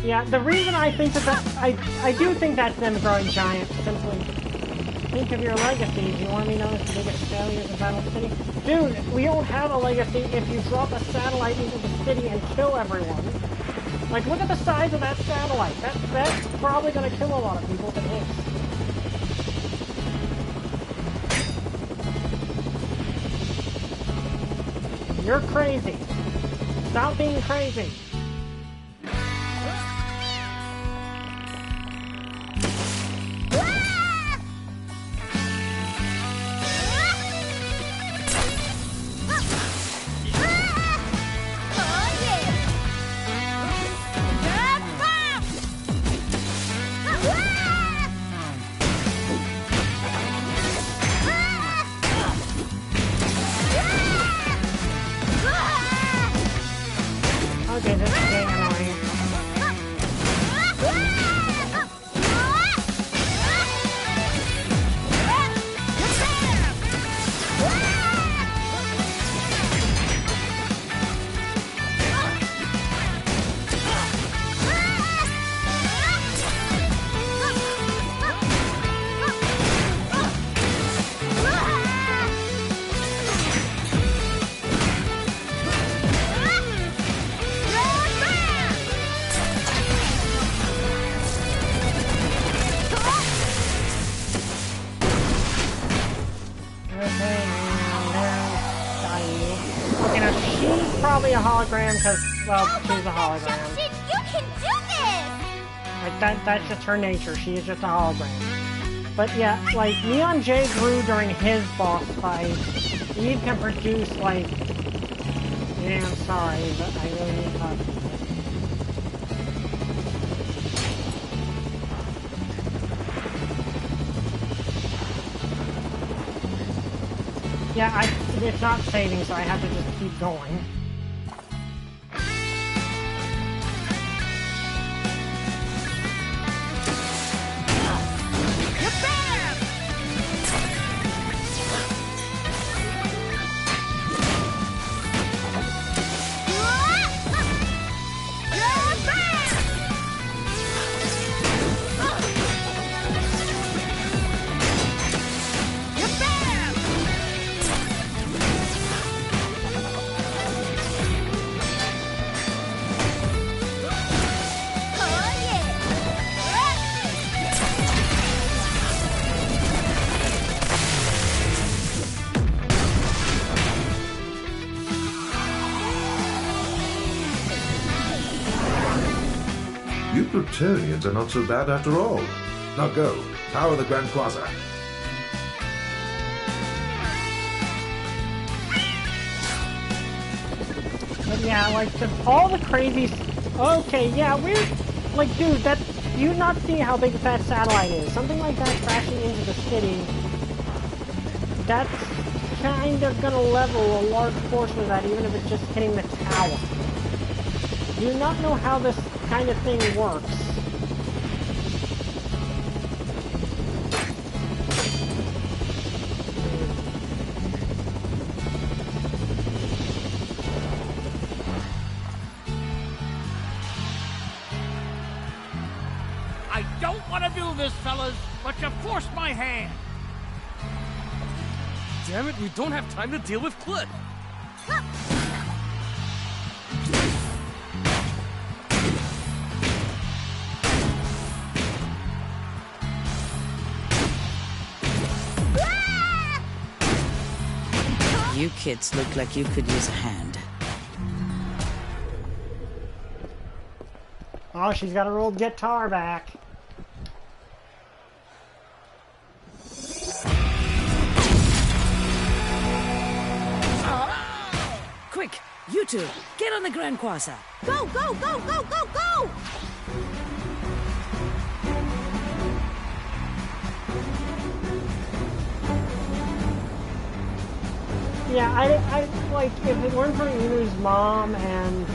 Yeah, the reason I think that I do think that's them growing giant, simply think of your legacies. You want me to know the biggest failures in Battle City? Dude, we don't have a legacy if you drop a satellite into the city and kill everyone. Like, look at the size of that satellite. That's probably gonna kill a lot of people if it hits. You're crazy. Stop being crazy. Okay, this is getting annoying. Probably a hologram because, well, she's a hologram. You can do this! Like, that's just her nature. She is just a hologram. But yeah, like, Neon J grew during his boss fight. Eve can produce, like... Yeah, I'm sorry, but I really need to talk to you. Yeah, it's not saving, so I have to just keep going. You Plutonians are not so bad after all. Now go, power the Grand Quasar. But yeah, like, all the crazy... Okay, yeah, we're... Like, dude, do you not see how big that satellite is? Something like that crashing into the city, that's kind of gonna level a large portion of that, even if it's just hitting the tower. Do you not know how this kind of thing works? I don't want to do this, fellas, but you forced my hand. Damn it, we don't have time to deal with Cliff. You kids look like you could use a hand. Oh, she's got her old guitar back. Quick, you two, get on the Grand Quasar. Go, go, go, go, go, go! Yeah, I like, if it weren't for Inu's mom and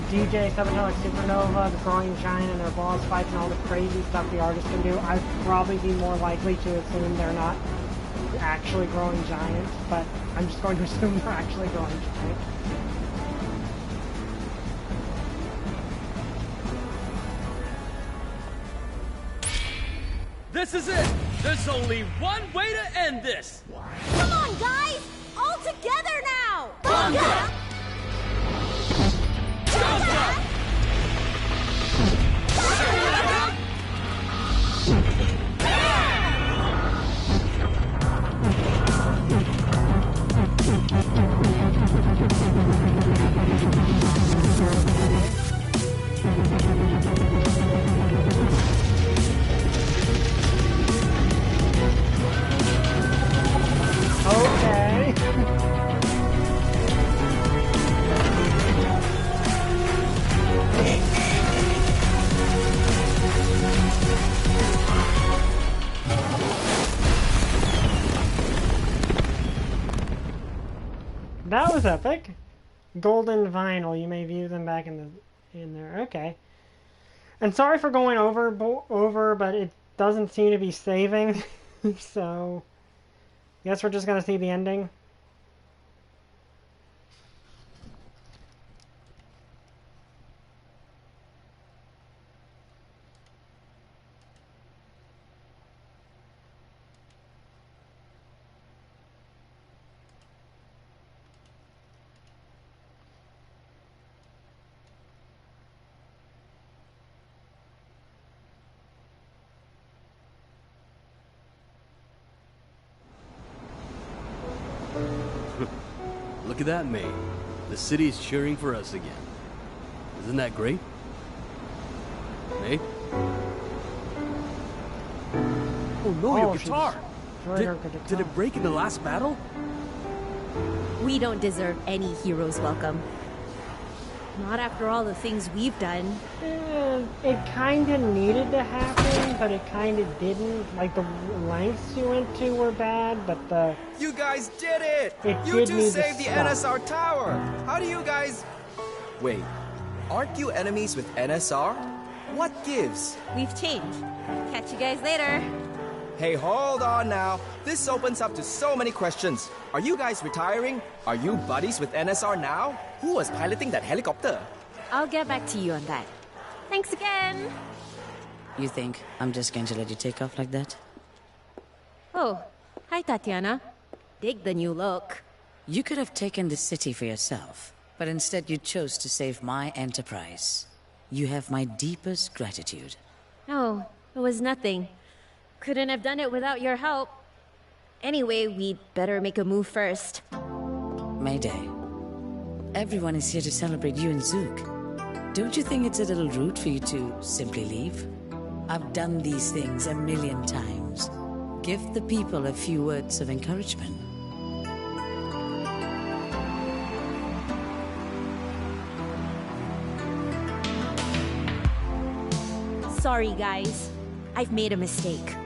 DJ Subatomic Supernova, the Growing Giant, and their boss fights and all the crazy stuff the artists can do, I'd probably be more likely to assume they're not actually growing giants, but I'm just going to assume they're actually growing giants. This is it! There's only one way to end this! Come on, guys! All together now! Bunga! Okay. That was epic. Golden vinyl. You may view them back in there. Okay. And sorry for going over, but it doesn't seem to be saving. So, guess we're just gonna see the ending. Look at that, May. The city is cheering for us again. Isn't that great? May? Oh no, your guitar! Did it break in the last battle? We don't deserve any hero's welcome. Not after all the things we've done. It kind of needed to happen, but it kind of didn't. Like, the lengths you went to were bad, but the... You guys did it! You two saved the NSR tower! How do you guys... Wait, aren't you enemies with NSR? What gives? We've changed. Catch you guys later. Hey, hold on now. This opens up to so many questions. Are you guys retiring? Are you buddies with NSR now? Who was piloting that helicopter? I'll get back to you on that. Thanks again. You think I'm just going to let you take off like that? Oh, hi Tatiana. Dig the new look. You could have taken the city for yourself, but instead you chose to save my enterprise. You have my deepest gratitude. No, it was nothing. Couldn't have done it without your help. Anyway, we'd better make a move first. Mayday. Everyone is here to celebrate you and Zook. Don't you think it's a little rude for you to simply leave? I've done these things a million times. Give the people a few words of encouragement. Sorry, guys. I've made a mistake.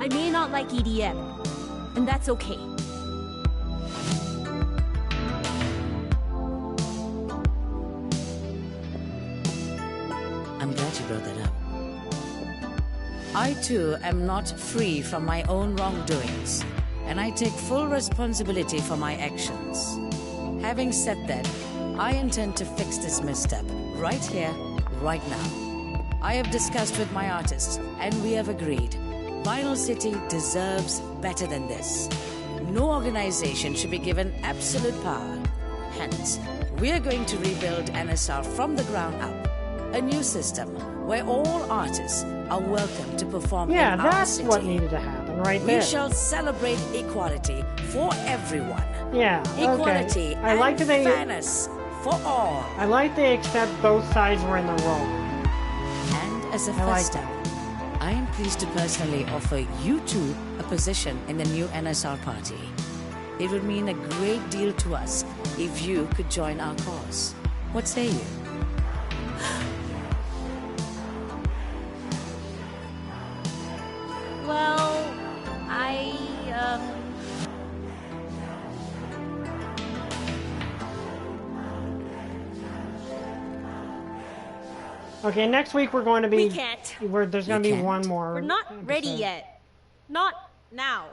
I may not like EDM, and that's okay. I'm glad you brought that up. I too am not free from my own wrongdoings, and I take full responsibility for my actions. Having said that, I intend to fix this misstep right here, right now. I have discussed with my artists, and we have agreed. Vinyl City deserves better than this. No organization should be given absolute power. Hence, we are going to rebuild NSR from the ground up. A new system where all artists are welcome to perform in our that's city. what needed to happen right there. We shall celebrate equality for everyone. Yeah, Equality okay. I like and that fairness for all. I like they accept both sides were in the wrong. as a first step, I am pleased to personally offer you two a position in the new NSR party. It would mean a great deal to us if you could join our cause. What say you? Well, Okay, next week we're going to be... We can't. There's going to be one more. We're not episode. ready yet. Not now.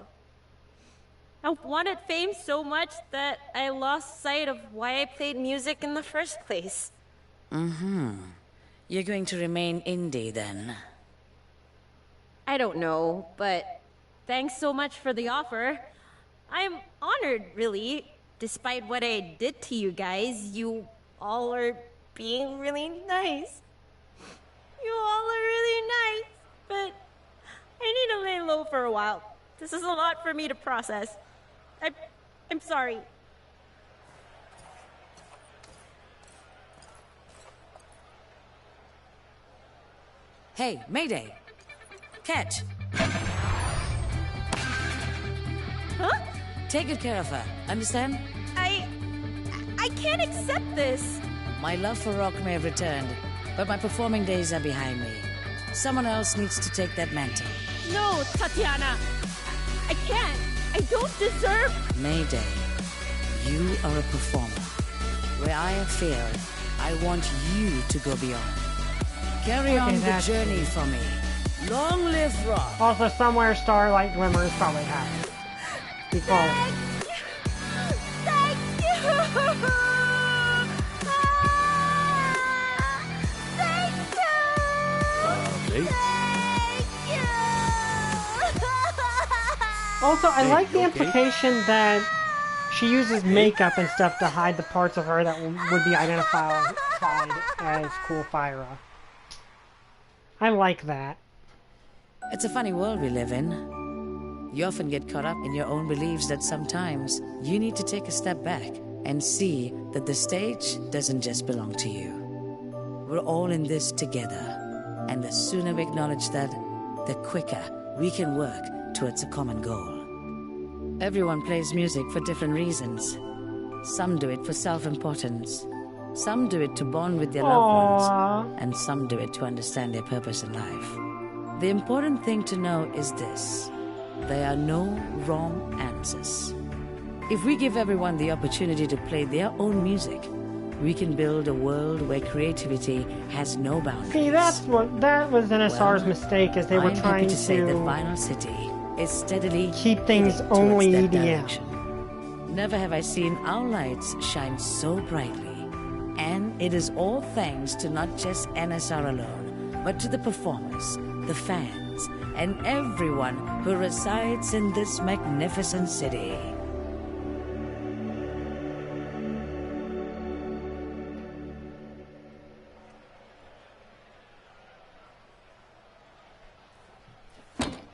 I wanted fame so much that I lost sight of why I played music in the first place. You're going to remain indie then? I don't know, but thanks so much for the offer. I'm honored, really. Despite what I did to you guys, you all are being really nice. You all are really nice, but I need to lay low for a while. This is a lot for me to process. I'm sorry. Hey, Mayday! Catch! Huh? Take good care of her, understand? I can't accept this. My love for rock may have returned, but my performing days are behind me. Someone else needs to take that mantle. No, Tatiana. I can't. I don't deserve... Mayday, you are a performer. Where I have failed, I want you to go beyond. Carry on the journey for me. Long live rock. Also, somewhere Starlight Glimmers probably has it. Because... Thank you! Thank you! Also, I like the implication that she uses makeup and stuff to hide the parts of her that would be identified as Cool Fyra. I like that. It's a funny world we live in. You often get caught up in your own beliefs that sometimes you need to take a step back and see that the stage doesn't just belong to you. We're all in this together, and the sooner we acknowledge that, the quicker we can work towards a common goal. Everyone plays music for different reasons. Some do it for self-importance. Some do it to bond with their loved ones. And some do it to understand their purpose in life. The important thing to know is this. There are no wrong answers. If we give everyone the opportunity to play their own music, we can build a world where creativity has no boundaries. See, that was NSR's mistake, as they were trying to say that Vinyl City is steadily keep things only EDM. Never have I seen our lights shine so brightly. And it is all thanks to not just NSR alone, but to the performers, the fans, and everyone who resides in this magnificent city.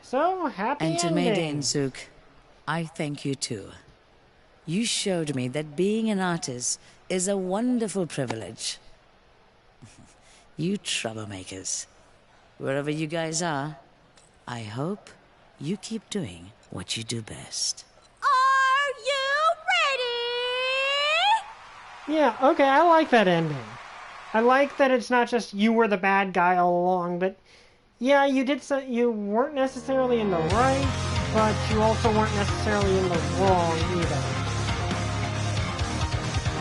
So, happy and to ending. Mayday and Zook, I thank you too. You showed me that being an artist is a wonderful privilege. You troublemakers. Wherever you guys are, I hope you keep doing what you do best. Are you ready? Yeah, okay, I like that ending. I like that it's not just you were the bad guy all along, but yeah, you weren't necessarily in the right, but you also weren't necessarily in the wrong either.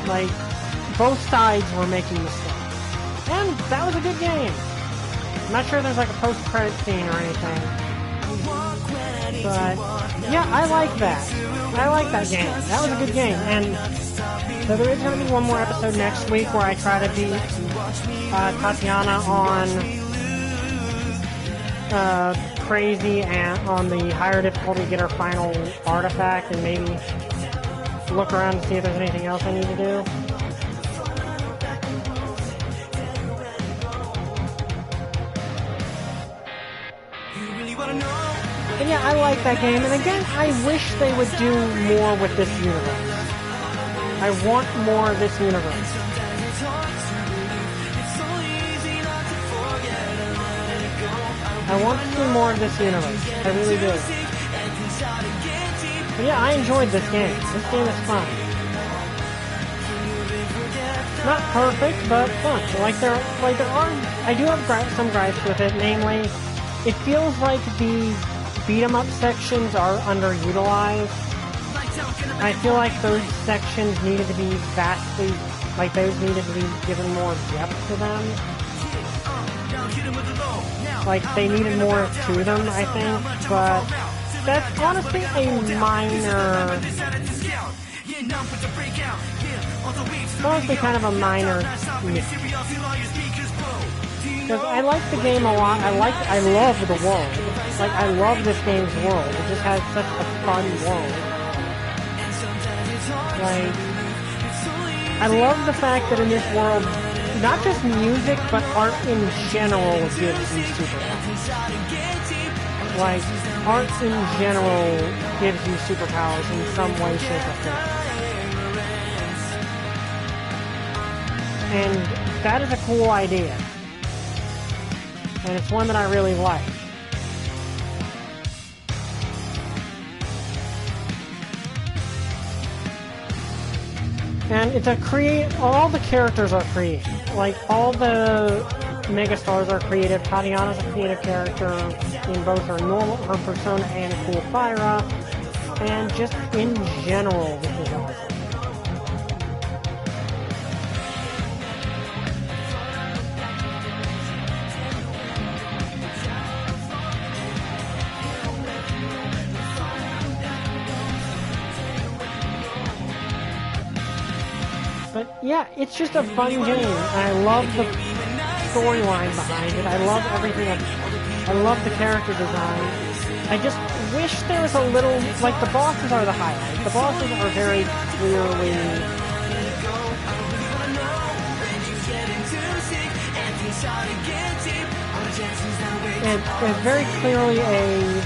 Like, both sides were making mistakes. And that was a good game. I'm not sure there's like a post-credit scene or anything. But, yeah, I like that. I like that game. That was a good game. And so there is going to be one more episode next week where I try to beat Tatiana on crazy and on the higher difficulty, get her final artifact, and maybe look around and see if there's anything else I need to do. But yeah, I like that game, and again, I wish they would do more with this universe. I want more of this universe. I want to see more of this universe. I really do. But yeah, I enjoyed this game. This game is fun. Not perfect, but fun. I do have some gripes with it. Namely, it feels like the beat-em-up sections are underutilized. I feel like those sections needed to be those needed to be given more depth to them. Like, they needed more to them, I think, but that's honestly a minor... Honestly, kind of a minor mistake. Because I like the game a lot. I love the world. Like, I love this game's world. It just has such a fun world. Like, I love the fact that in this world, not just music, but art in general gives you superpowers. Like, art in general gives you superpowers in some way, shape, or form. And that is a cool idea. And it's one that I really like. And it's all the characters are creative. Like, all the megastars are creative. Tatiana's a creative character in both her persona and Cool Fyra. And just in general, this is awesome. But yeah, it's just a fun game. I love the storyline behind it. I love everything. I love the character design. I just wish there was a little... Like, the bosses are the highlight. The bosses are very clearly... And very clearly a...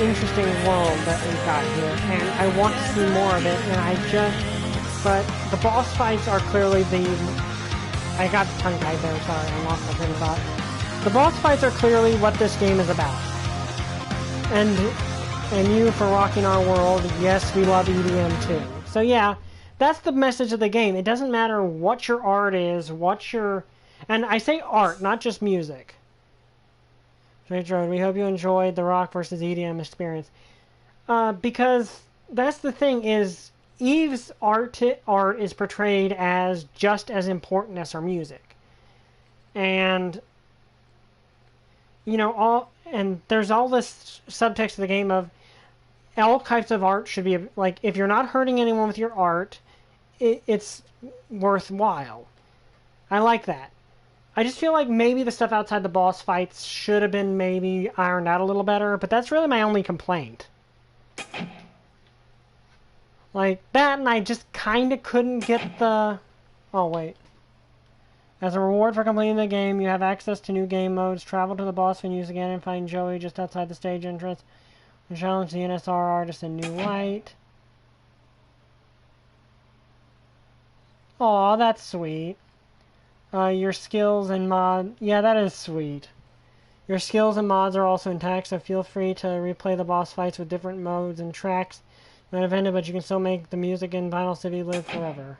interesting world that we've got here, and I want to see more of it, but the boss fights are clearly I got tongue-tied there, sorry, I lost my train of thought. The boss fights are clearly what this game is about. And you for rocking our world, yes, we love EDM too. So yeah, that's the message of the game. It doesn't matter what your art is, and I say art, not just music. We hope you enjoyed the rock versus EDM experience. Because that's the thing is, Eve's art is portrayed as just as important as her music. And, and there's all this subtext of the game of all types of art should be, like, if you're not hurting anyone with your art, it's worthwhile. I like that. I just feel like maybe the stuff outside the boss fights should have been maybe ironed out a little better, but that's really my only complaint. Like, that, and I just kind of couldn't get the... Oh, wait. As a reward for completing the game, you have access to new game modes. Travel to the boss venues again and find Joey just outside the stage entrance. And challenge the NSR artist in new light. Aw, that's sweet. Your skills and mod... Yeah, that is sweet. Your skills and mods are also intact, so feel free to replay the boss fights with different modes and tracks. Not invented, but you can still make the music in Vinyl City live forever.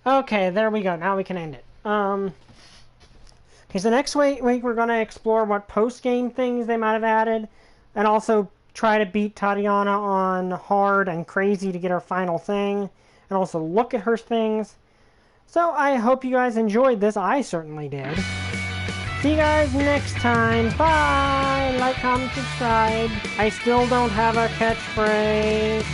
Okay, there we go. Now we can end it. Okay, so next week we're going to explore what post-game things they might have added, and also try to beat Tatiana on hard and crazy to get her final thing, and also look at her things. So I hope you guys enjoyed this. I certainly did. See you guys next time. Bye! Like, comment, subscribe. I still don't have a catchphrase.